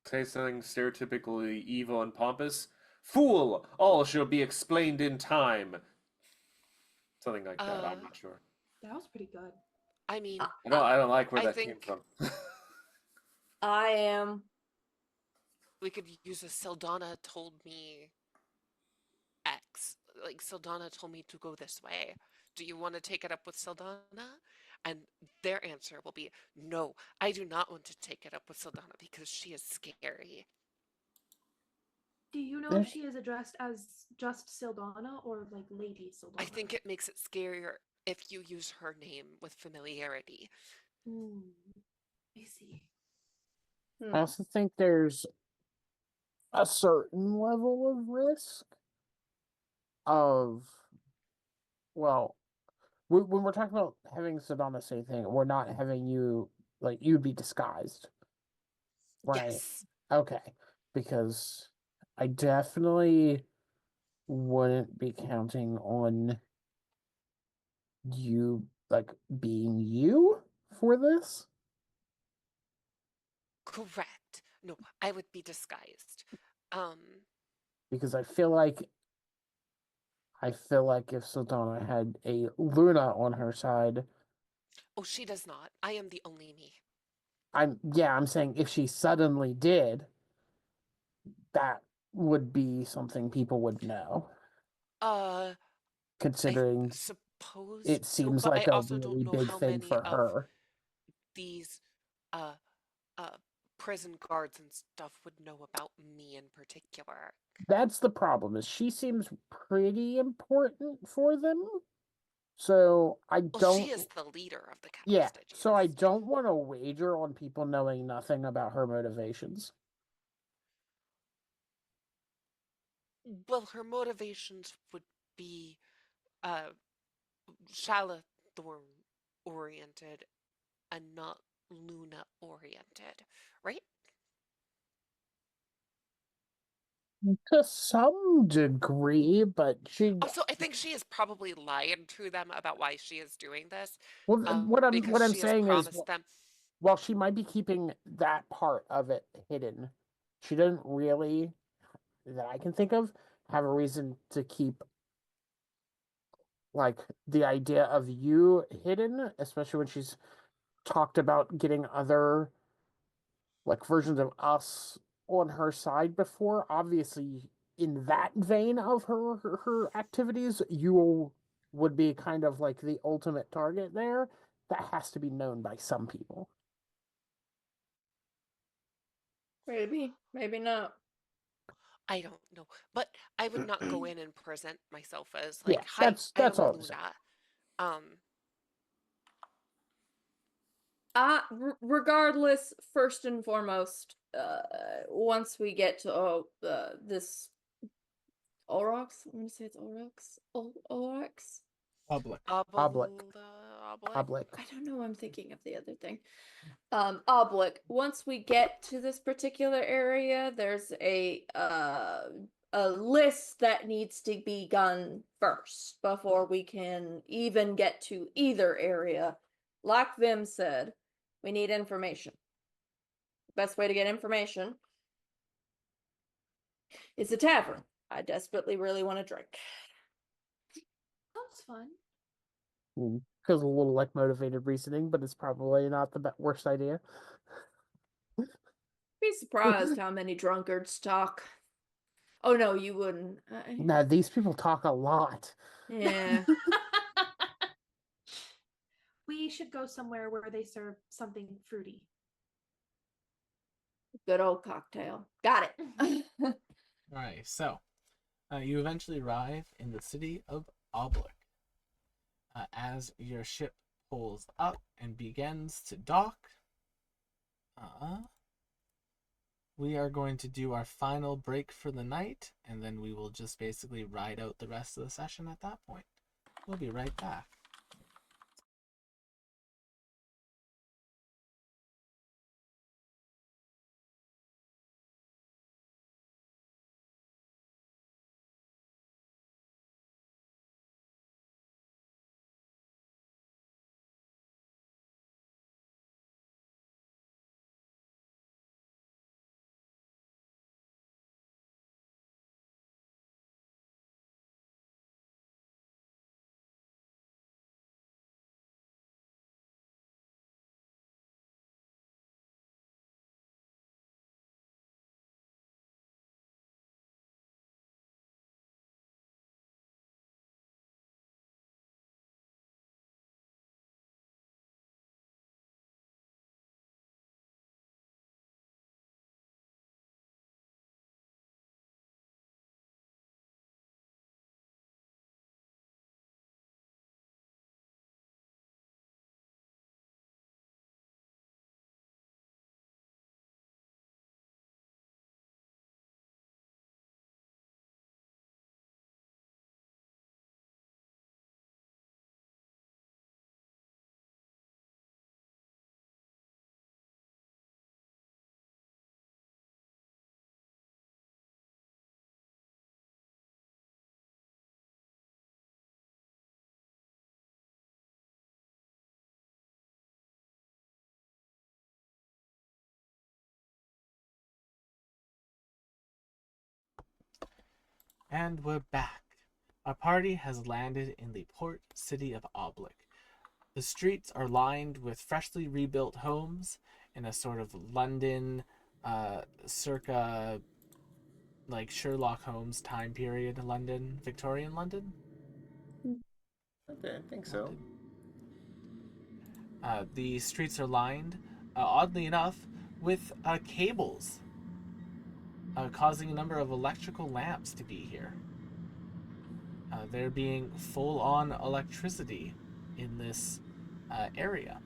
Say something stereotypically evil and pompous. Fool! All shall be explained in time. Something like that. I'm not sure. That was pretty good. I mean, I don't like where I that came think from. I am we could use a Sildana told me X. Like, Sildana told me to go this way. Do you want to take it up with Sildana? And their answer will be, no, I do not want to take it up with Sildana because she is scary. Do you know There- if she is addressed as just Sildana or like Lady Sildana? I think it makes it scarier if you use her name with familiarity. Ooh, I see. I also think there's a certain level of risk of, well, when we're talking about having Sedona say thing, we're not having you, like, you'd be disguised, right? Yes. Okay, because I definitely wouldn't be counting on you, like, being you for this. Correct. No, I would be disguised. Because I feel like if Sedona had a Luna on her side, Oh, she does not. I am the only me. I'm saying if she suddenly did, that would be something people would know, I considering suppose it so, seems but I like a also don't really know big how thing many for of her. these uh prison guards and stuff would know about me in particular. That's the problem, is she seems pretty important for them. So I Well, don't she is the leader of the yeah, so I Calistigians. don't want to wager on people knowing nothing about her motivations. Well, her motivations would be uh Shalathorn oriented and not Luna oriented, right? To some degree, but she. Also, I think she has probably lied to them about why she is doing this, Well, what because I'm she has saying is, promised them. while she might be keeping that part of it hidden, she doesn't really, that I can think of, have a reason to keep like the idea of you hidden, especially when she's talked about getting other like versions of us on her side before. Obviously, in that vein of her activities, you would be kind of like the ultimate target there. That has to be known by some people. Maybe, maybe not. I don't know, but I would not go in and present myself as Yeah, like, "Hi, I that's am all I'm saying. Luna." Um, Regardless, first and foremost, once we get to this Orox, I'm gonna say it's Orox, Orox. Public. Public. Oblig. Public. I don't know. I'm thinking of the other thing. Oblique. Once we get to this particular area, there's a list that needs to be done first before we can even get to either area. Like Vim said, we need information. Best way to get information is a tavern. I desperately really want to drink. Sounds fun. Feels a little like motivated reasoning, but it's probably not the worst idea. Be surprised how many drunkards talk. Oh no, you wouldn't. Now, these people talk a lot. Yeah. We should go somewhere where they serve something fruity. Good old cocktail. Got it. All right, so you eventually arrive in the city of Oblick. As your ship pulls up and begins to dock, we are going to do our final break for the night, and then we will just basically ride out the rest of the session at that point. We'll be right back. And we're back. Our party has landed in the port city of Oblick. The streets are lined with freshly rebuilt homes in a sort of London, circa like Sherlock Holmes time period London, Victorian London. I think so. London. The streets are lined, oddly enough, with cables, causing a number of electrical lamps to be here. There being full-on electricity in this area.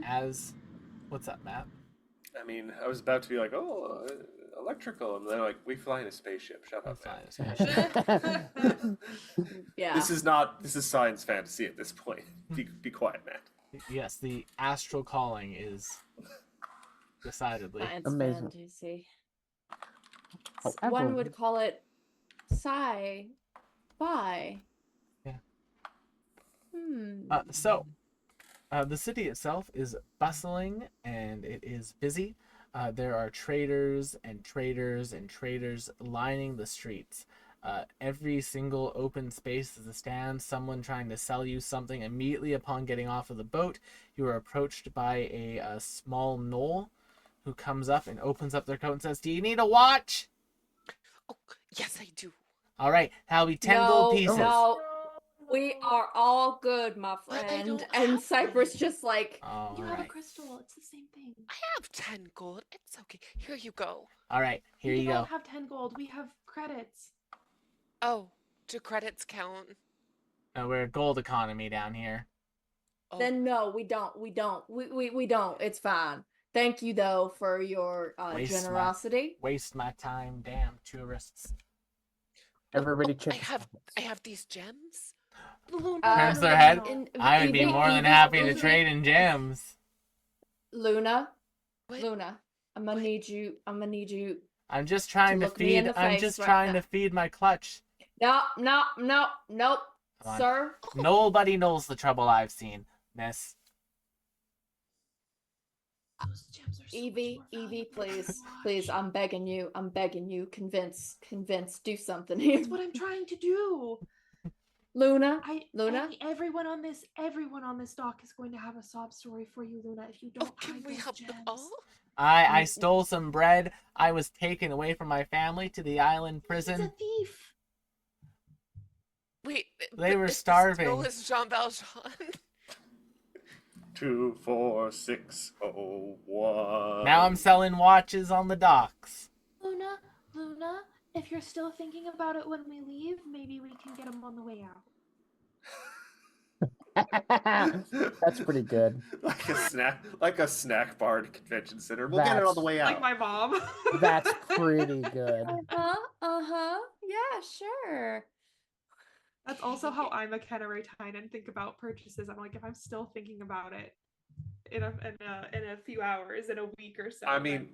As what's up, Matt? I mean, I was about to be like, oh, electrical, and they're like, we fly in a spaceship. Shut I'm up, flying man. a spaceship. Yeah. This is science fantasy at this point. Be quiet, Matt. Yes, the astral calling is decidedly. Science Amazing. fantasy. However, One would call it sci-fi. Yeah. Hmm. The city itself is bustling and it is busy. There are traders and traders and traders lining the streets. Every single open space is a stand, someone trying to sell you something. Immediately upon getting off of the boat, you are approached by a small knoll who comes up and opens up their coat and says, "Do you need a watch?" Oh, yes, I do. All right, that'll be 10 gold pieces. No, we are all good, my But I friend. don't And have Cypress one. just like, All You have a right. crystal. It's the same thing. I have 10 gold. It's okay. Here you go. All right, here we you don't go. have 10 gold. We have credits. Oh, do credits count? We're a gold economy down here. Oh, then no, we don't. We don't. It's fine. Thank you though for your generosity. Waste my time, damn tourists. everybody I check. have these gems. Turns their head. in- I would be Evie- more than Evie- happy to Evie- trade in gems. Luna, What? Luna, I'm gonna What? need you. I'm gonna need you. I'm just trying to look me in feed. the I'm face just right trying now. to feed my clutch. No, nope, Come on. sir. Nobody knows the trouble I've seen, miss. Those gems are so much Evie, more Evie, valuable than please, a please, watch. I'm begging you, convince, do something here. That's what I'm trying to do. Luna, Luna, Everyone on this dock is going to have a sob story for you, Luna. If you Oh, don't can hide we those help them gems. all? I stole some bread. I was taken away from my family to the island He's a prison. thief. Wait, They but were if this starving. girl is Jean Valjean. 24601. Now I'm selling watches on the docks. Luna, if you're still thinking about it when we leave, maybe we can get them on the way out. That's pretty good. like a snack bar at a convention center. We'll get it on the way out. Like my mom. That's pretty good. Yeah, sure. That's also how I'm a Kenneray and think about purchases. I'm like, if I'm still thinking about it in a few hours, in a week or so. I mean,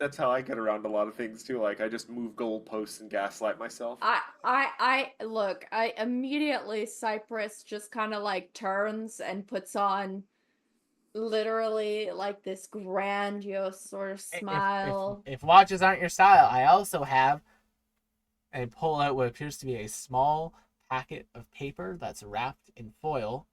that's how I get around a lot of things too. Like I just move goalposts and gaslight myself. I look, I immediately Cypress just kind of like turns and puts on literally like this grandiose sort of smile. If watches aren't your style, I also have. And pull out what appears to be a small packet of paper that's wrapped in foil.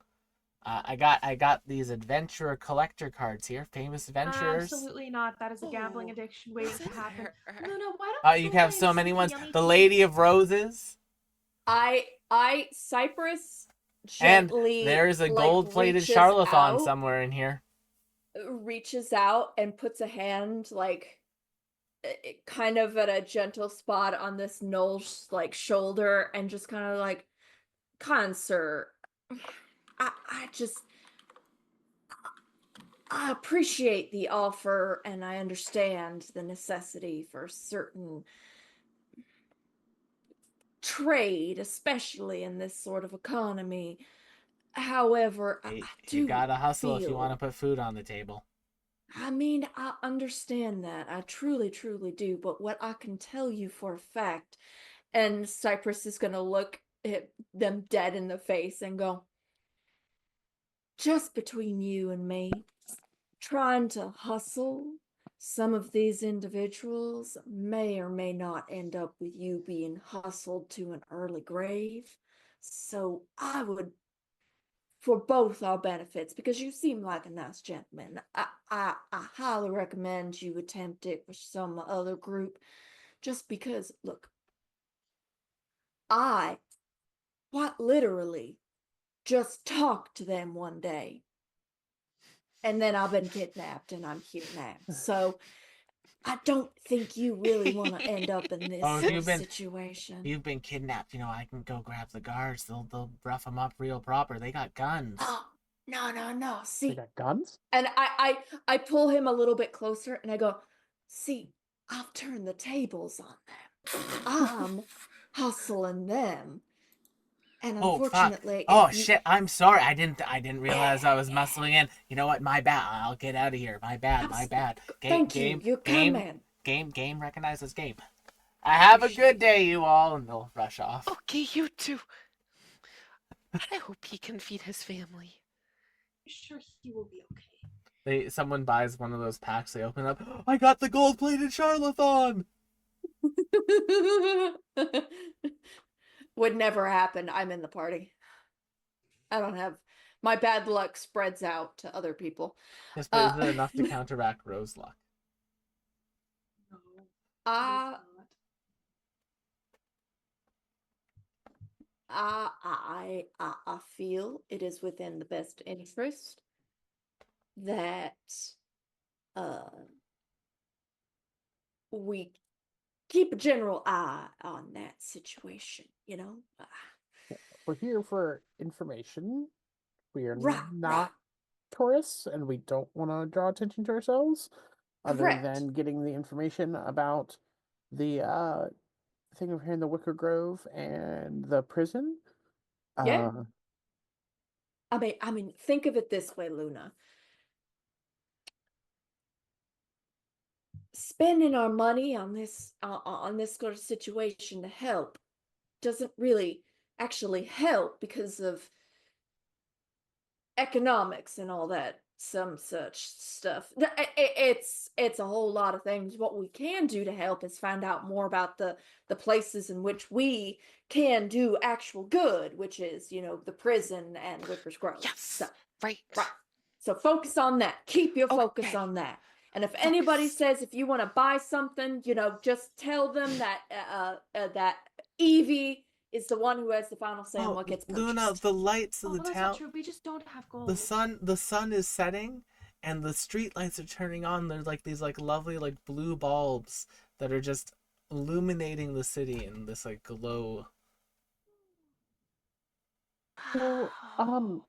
I got these adventurer collector cards here, famous adventurers. Absolutely not. That is a gambling Oh, addiction waiting what's to in happen. there? Luna, why don't You have so many ones. The Lady of Roses, I Cypress and gently there is a like, gold-plated reaches charlatan out- somewhere in here. reaches out and puts a hand like kind of at a gentle spot on this Knoll's like shoulder and just kind of like, "Kind sir, I appreciate the offer and I understand the necessity for certain trade, especially in this sort of economy. However, I do You gotta hustle if you feel- want to put food on the table. I mean, I understand that. I truly, truly do. But what I can tell you for a fact, and Cypress is going to look at them dead in the face and go, just between you and me, trying to hustle some of these individuals may or may not end up with you being hustled to an early grave. So I would, for both our benefits, because you seem like a nice gentleman, I highly recommend you attempt it with some other group. Just because, look, I quite literally just talked to them one day. And then I've been kidnapped and I'm here now. So I don't think you really want to end up in this if you've been- situation. You've been kidnapped. I can go grab the guards. They'll rough them up real proper. They got guns. Oh, no. They See, got guns? and I pull him a little bit closer and I go, see, I've turned the tables on them. I'm hustling them. And Oh fuck. unfortunately, Oh if you shit. I'm sorry. I didn't realize I was muscling in. You know what? My bad. I'll get out of here. My bad. My bad. Game. thank you, Game. you're kind Game. man. Game. Recognizes game. I have a good day, you all, and they'll rush off. Okay, you two. I hope he can feed his family. Sure, he will be okay. Someone buys one of those packs. They open up. I got the gold-plated charlatan. Would never happen. I'm in the party. I don't have my bad luck spreads out to other people. Yes, but is it enough to counteract Rose luck? No, it is Uh, not. I feel it is within the best interest that we keep a general eye on that situation, you know? We're here for information. We are Right, not tourists, and we don't want to draw attention to ourselves, other Correct. than getting the information about the thing over here in the Wicker Grove and the prison. Yeah. I mean, think of it this way, Luna. Spending our money on this sort of situation to help doesn't really actually help because of economics and all that some such stuff. It's a whole lot of things. What we can do to help is find out more about the places in which we can do actual good, which is, you know, the prison and Whippers Grove. Yes. So, Right. so focus on that. Keep your focus Okay. on that. And if anybody Focus. says if you want to buy something, you know, just tell them that that Evie is the one who has the final say on what gets purchased. Luna, the lights of Oh, the that's town. not true. We just don't have gold. The sun is setting, and the street lights are turning on. There's like these like lovely like blue bulbs that are just illuminating the city in this like glow. Well,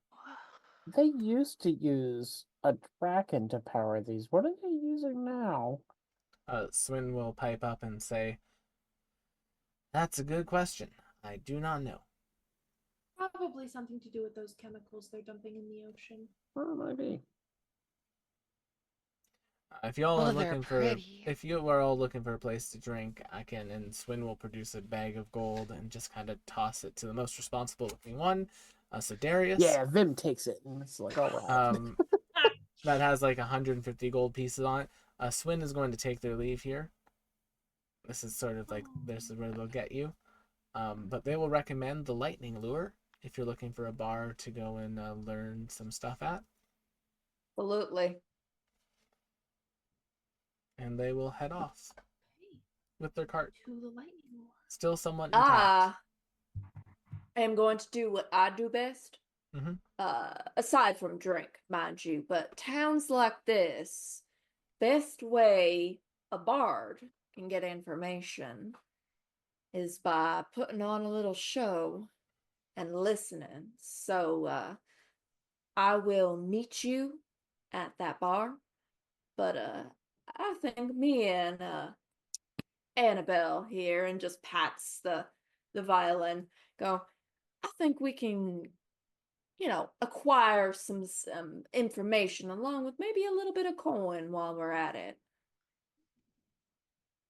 they used to use a Kraken to power these. What are they using now? Swin will pipe up and say, "That's a good question. I do not know." Probably something to do with those chemicals they're dumping in the ocean. What it might be? If y'all Well, are they're looking for, pretty. if you are all looking for a place to drink, I can, and Swin will produce a bag of gold and just kind of toss it to the most responsible looking one, so Darius. Yeah, Vim takes it, and it's like, all right. That has like 150 gold pieces on it. Swin is going to take their leave here. This is sort of like, this is where they'll get you. But they will recommend the lightning lure if you're looking for a bar to go and learn some stuff at. Absolutely. And they will head off Hey, with their cart. to the lightning lure. Still somewhat intact. I am going to do what I do best. Mhm. Aside from drink, mind you, but towns like this, best way a bard can get information is by putting on a little show and listening. So I will meet you at that bar, but I think me and Annabelle here, and just pats the violin, go, I think we can, you know, acquire some information along with maybe a little bit of coin while we're at it.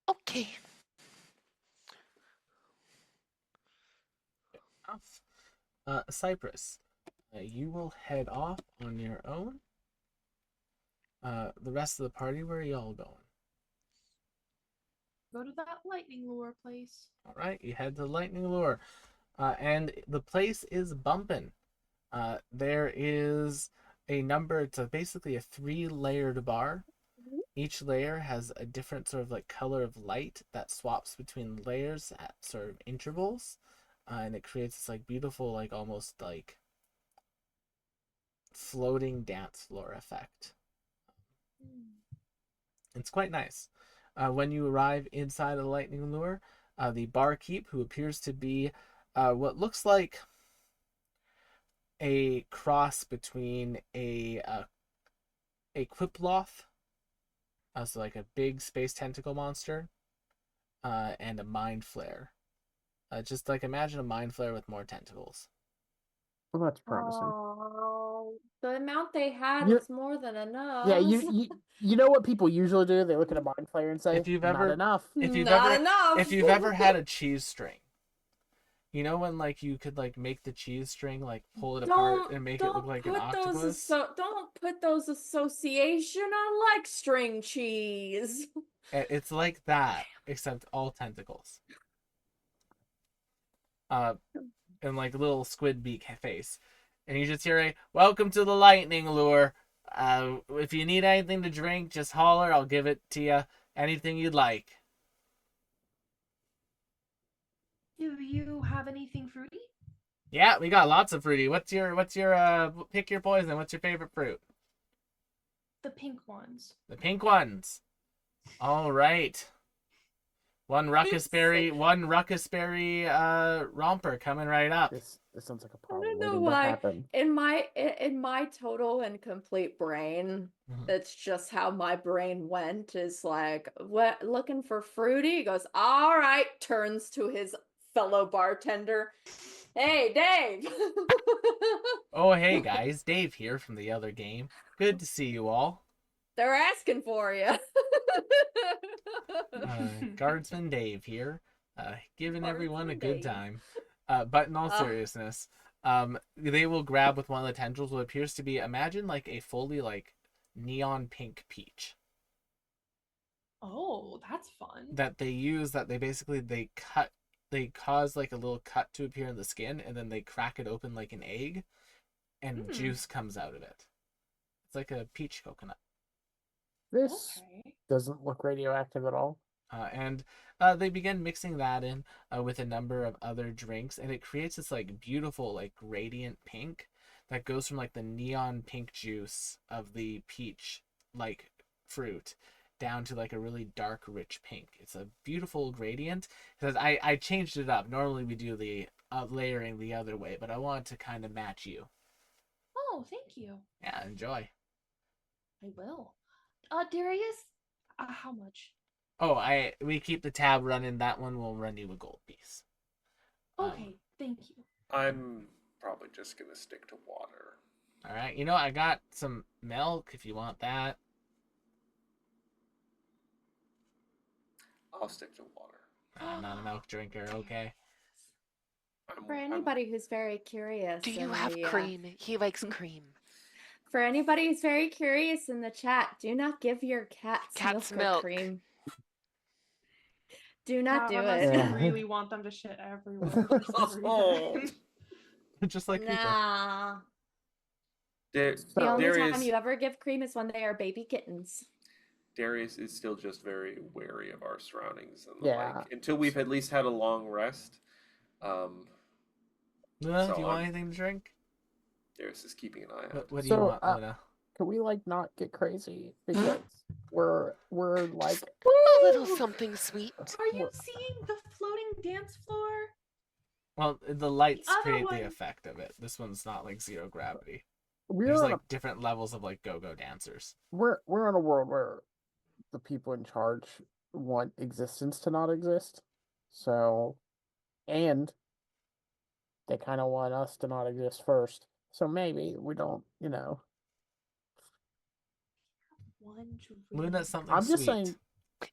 Okay. Cypress, you will head off on your own. The rest of the party, where are y'all going? Go to that lightning lure place. All right, you head to the lightning lure, and the place is bumping. There is a number. It's basically a 3-layered bar. Each layer has a different sort of like color of light that swaps between layers at sort of intervals, and it creates this like beautiful, like almost like floating dance floor effect. It's quite nice. When you arrive inside of the lightning lure, the barkeep, who appears to be what looks like a cross between a Qiploth, so like a big space tentacle monster, and a mind flare, Just like imagine a mind flare with more tentacles. Well, that's promising. Oh, the amount they had You- is more than enough. Yeah, you know what people usually do? They look at a mind flayer and say, If you've "Not ever- enough." If you've Not ever enough. if you've ever had a cheese string, you know when like you could like make the cheese string like pull it apart and make it look like an octopus. Don't put those association on like string cheese. It's like that, except all tentacles. And like a little squid beak face. And you just hear a "Welcome to the lightning lure. If you need anything to drink, just holler. I'll give it to you. Anything you'd like." Do you have anything fruity? Yeah, we got lots of fruity. What's your pick your poison? What's your favorite fruit? The pink ones. The pink ones. All right. One ruckus berry romper coming right up. This sounds like a I problem don't know waiting to why. happen. In my total and complete brain, Mhm. that's just how my brain went. Is like, what, looking for fruity? He goes, all right. Turns to his fellow bartender. Hey, Dave. Oh, hey guys, Dave here from the other game. Good to see you all. They're asking for you. Guardsman Dave here, giving everyone a Guardsman good Dave. time. But in all seriousness, they will grab with one of the tendrils what appears to be, imagine like a fully like neon pink peach Oh, that's fun. that they use. That they cause like a little cut to appear in the skin, and then they crack it open like an egg, and juice comes out of it. It's like a peach coconut. This Okay. doesn't look radioactive at all. And they begin mixing that in with a number of other drinks, and it creates this like beautiful like radiant pink that goes from like the neon pink juice of the peach like fruit down to like a really dark rich pink. It's a beautiful gradient. Because I changed it up. Normally we do the layering the other way, but I wanted to kind of match you. Oh, thank you. Yeah, enjoy. I will. Darius, how much? Oh, we keep the tab running. That one will run you a gold piece. Okay, thank you. I'm probably just gonna stick to water. All right, you know, I got some milk if you want that. I'll stick to water. I'm not a milk drinker, okay? For anybody who's very curious, Do you in have the, cream? He likes cream. For anybody who's very curious in the chat, do not give your Cat's milk or milk. cream. Do not do Unless it. Yeah. you really want them to shit everywhere for some reason. Just like people. Nah. Da- The only Darius, time you ever give cream is when they are baby kittens. Darius is still just very wary of our surroundings and the Yeah. like. Until we've at least had a long rest, Luna, So do you want I'm- anything to drink? Darius is keeping an eye out. What do So, you want, Luna? Can we like not get crazy because we're like A little something sweet. Are you seeing the floating dance floor? Well, the lights other create one- the effect of it. This one's not like zero gravity. we're There's on like different levels of like go-go dancers. we're in a world where the people in charge want existence to not exist. So, and they kind of want us to not exist first. So maybe we don't, One Luna, drink. something I'm sweet. just saying.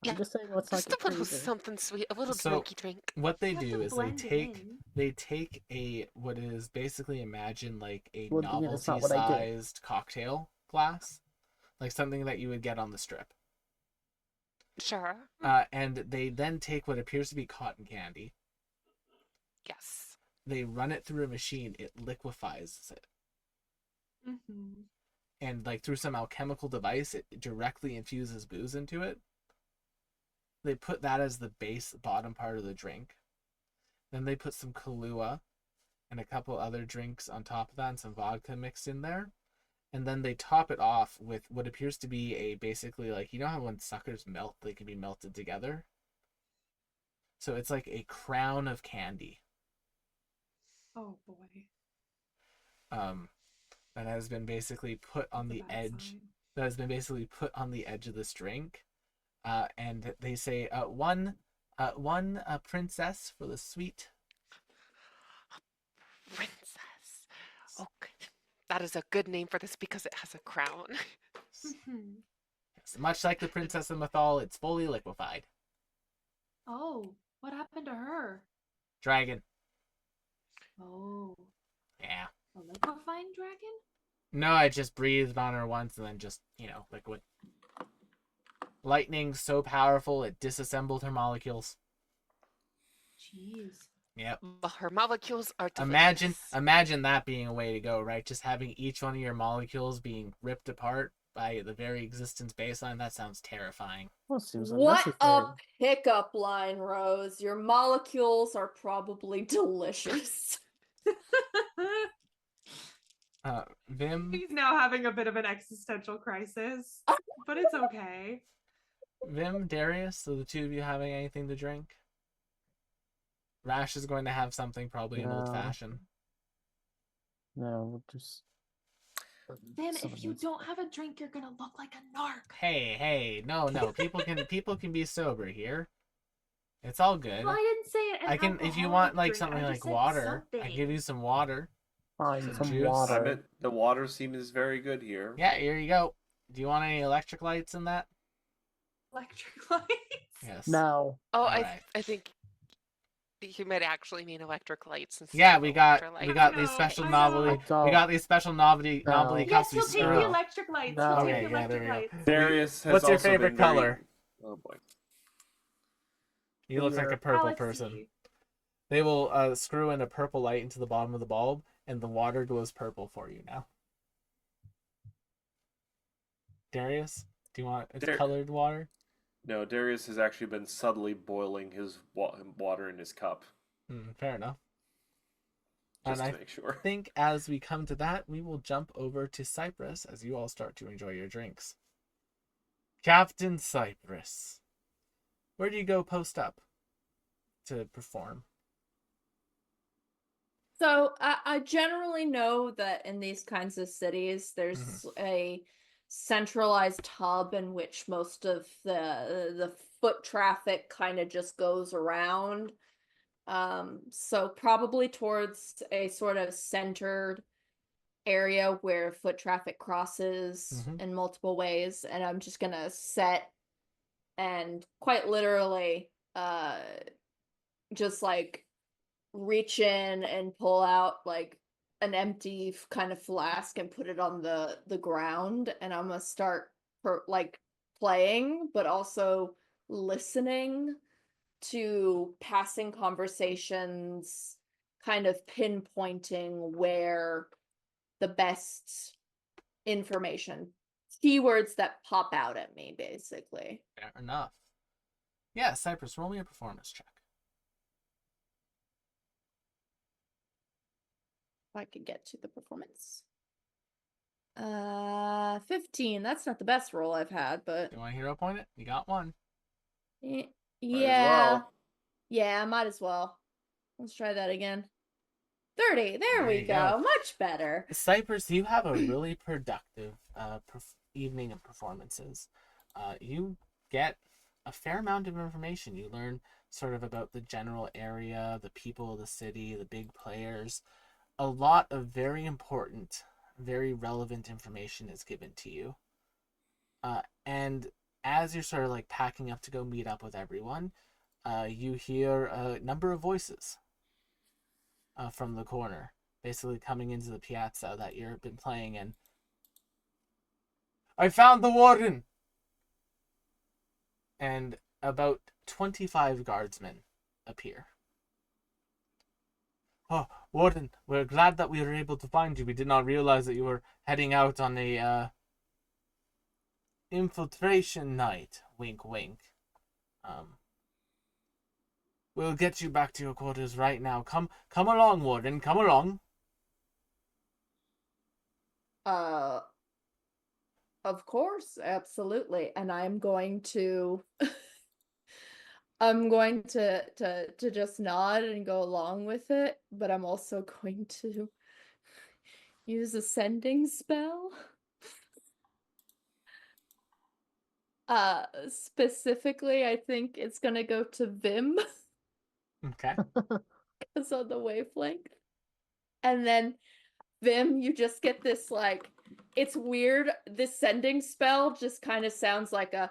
Yeah, I'm just saying, let's not Just a get little crazy. something sweet, a little So- drinky drink. What they You have do to is blend it in. they take a what is basically imagine like a Well, again, it's not novelty what I did. sized cocktail glass, like something that you would get on the strip. Sure. And they then take what appears to be cotton candy. Yes. They run it through a machine. It liquefies it, Mm-hmm. and like through some alchemical device, it directly infuses booze into it. They put that as the base bottom part of the drink. Then they put some Kahlua and a couple other drinks on top of that and some vodka mixed in there. And then they top it off with what appears to be a basically like, you know how when suckers melt, they can be melted together? So it's like a crown of candy Oh boy. that has been basically put on That's a the bad edge. sign. That has been basically put on the edge of this drink. And they say one princess for the sweet Princess. Oh, good. That is a good name for this because it has a crown. Mhm. Yes, much like the princess in Mythal, it's fully liquefied. Oh, what happened to her? Dragon. Oh, Yeah. a liquefying dragon? No, I just breathed on her once and then just, liquid. Lightning so powerful it disassembled her molecules. Jeez. Yep. But her molecules are Imagine delicious. that being a way to go, right? Just having each one of your molecules being ripped apart by the very existence baseline. That sounds terrifying. Well, it seems What a unnecessary. pickup line, Rose. Your molecules are probably delicious. Vim, He's now having a bit of an existential crisis, but it's okay. Darius, so the two of you having anything to drink? Rash is going to have something, probably an old No. fashioned. No, we'll just. Then someone if you needs- don't have a drink, you're gonna look like a narc. Hey, no, people can be sober here. It's all good. Well, I didn't say it. I can, if you want like drink. something I like just said water, I something. give you some water. Fine, Some some juice. water. I meant the water seems very good here. Yeah, here you go. Do you want any electric lights in that? Electric lights. Yes. No. Oh, Alright. I think you might actually mean electric lights instead Yeah, of we got electrolytes. these know, special I know. novelty. I don't. We got these special novelty No. cups Yes, we he'll take screw. the No. electric lights. No. He'll take Okay, the yeah, there electric we go. lights. Darius has What's your also favorite been very... color? Oh boy. You look like a purple Let's person. see. They will screw in a purple light into the bottom of the bulb, and the water glows purple for you now. Darius, do you want colored water? No, Darius has actually been subtly boiling his water in his cup. Fair enough. Just And to make sure. I think as we come to that, we will jump over to Cyprus as you all start to enjoy your drinks. Captain Cyprus, where do you go post up to perform? So I generally know that in these kinds of cities, there's a centralized hub in which most of the foot traffic kind of just goes around. So probably towards a sort of centered area where foot traffic crosses in multiple ways, and I'm just gonna set and quite literally just like reach in and pull out like an empty kind of flask and put it on the ground, and I'm gonna start like playing but also listening to passing conversations, kind of pinpointing where the best information, keywords that pop out at me, basically. Fair enough. Yeah, Cyprus, roll me a performance check. If I could get to the performance. 15. That's not the best roll I've had, but Do you want to hero point it? You got one. yeah. Might as well. Yeah, might as well. Let's try that again. 30. There we you go. go. Much better. Cyprus, you have a really productive evening of performances. You get a fair amount of information. You learn sort of about the general area, the people of the city, the big players. A lot of very important, very relevant information is given to you. And as you're sort of like packing up to go meet up with everyone, you hear a number of voices from the corner, basically coming into the piazza that you've been playing in. I found the warden! And about 25 guardsmen appear. Oh, Warden, we're glad that we were able to find you. We did not realize that you were heading out on a infiltration night. Wink, wink. We'll get you back to your quarters right now. Come along, Warden. Come along. Of course, absolutely. And I'm going to I'm going to just nod and go along with it, but I'm also going to use a sending spell. Specifically, I think it's gonna go to Vim Okay. because on the wavelength. And then Vim, you just get this like, it's weird. This sending spell just kind of sounds like a,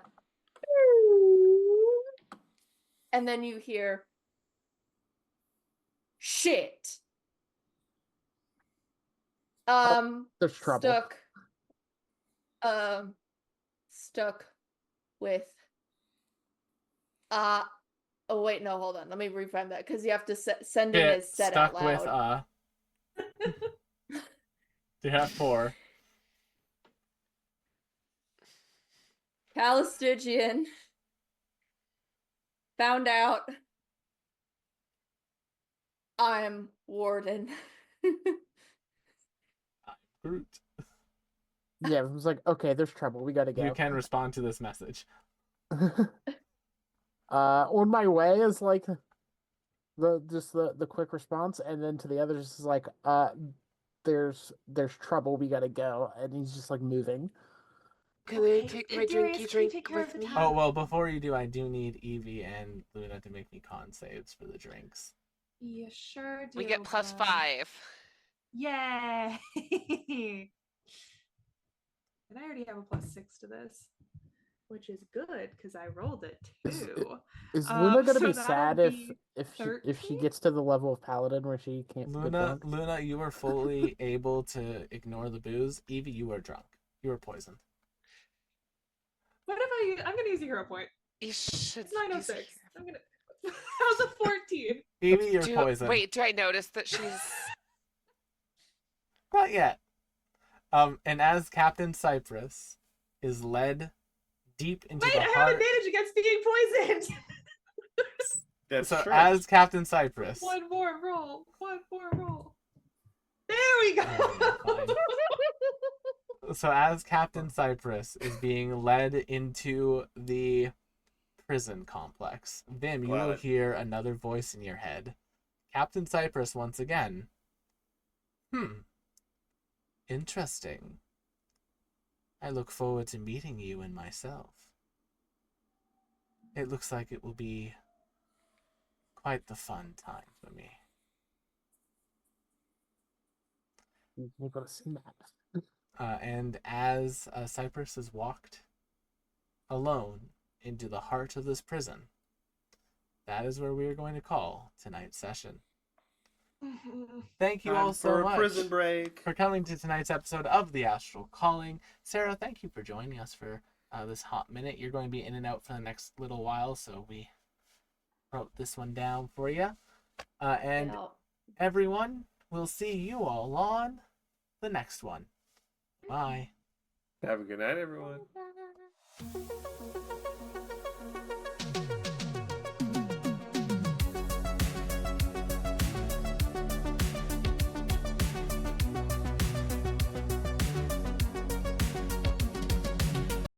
and then you hear shit. There's trouble. Stuck with oh wait, no, hold on, let me reframe that because you have to sending Shit, is said stuck out loud. with you have 4. Calistigian found out I'm Warden. Groot. Yeah, it was like, okay, there's trouble. We gotta go. You can respond to this message. On my way is like the quick response, and then to the others is like, there's trouble. We gotta go, and he's just like moving. Can I take my Darius, drinky can you drink take care of with the me? town? Oh, well, before you do, I do need Evie and Luna to make me con saves for the drinks. You sure do. We get plus bud. 5. Yay! And I already have a plus 6 to this, which is good because I rolled it too. Is Luna gonna so be that'll sad be if she 13? gets to the level of paladin where she can't get drunk? Luna, you are fully able to ignore the booze. Evie, you are drunk. You are poisoned. What if I'm gonna use a hero point? You should It's 906. use it here. I'm gonna. How's a 14? Evie, you're poisoned. Wait, do I notice that she's... Not yet. And as Captain Cypress is led deep into Wait, the I have heart. advantage against being poisoned. That's So true. as Captain Cypress. One more roll. There we go. Fine. So as Captain Cypress is being led into the prison complex, Vim, you will hear another voice in your head. Captain Cypress once again. Interesting. I look forward to meeting you and myself. It looks like it will be quite the fun time for me. We're gonna see that. And as Cypress is walked alone into the heart of this prison, that is where we are going to call tonight's session. Thank you all so much prison break. for coming to tonight's episode of The Astral Calling. Sarah, thank you for joining us for this hot minute. You're going to be in and out for the next little while, so we wrote this one down for you. And everyone, we'll see you all on the next one. Bye. Have a good night, everyone. Bye.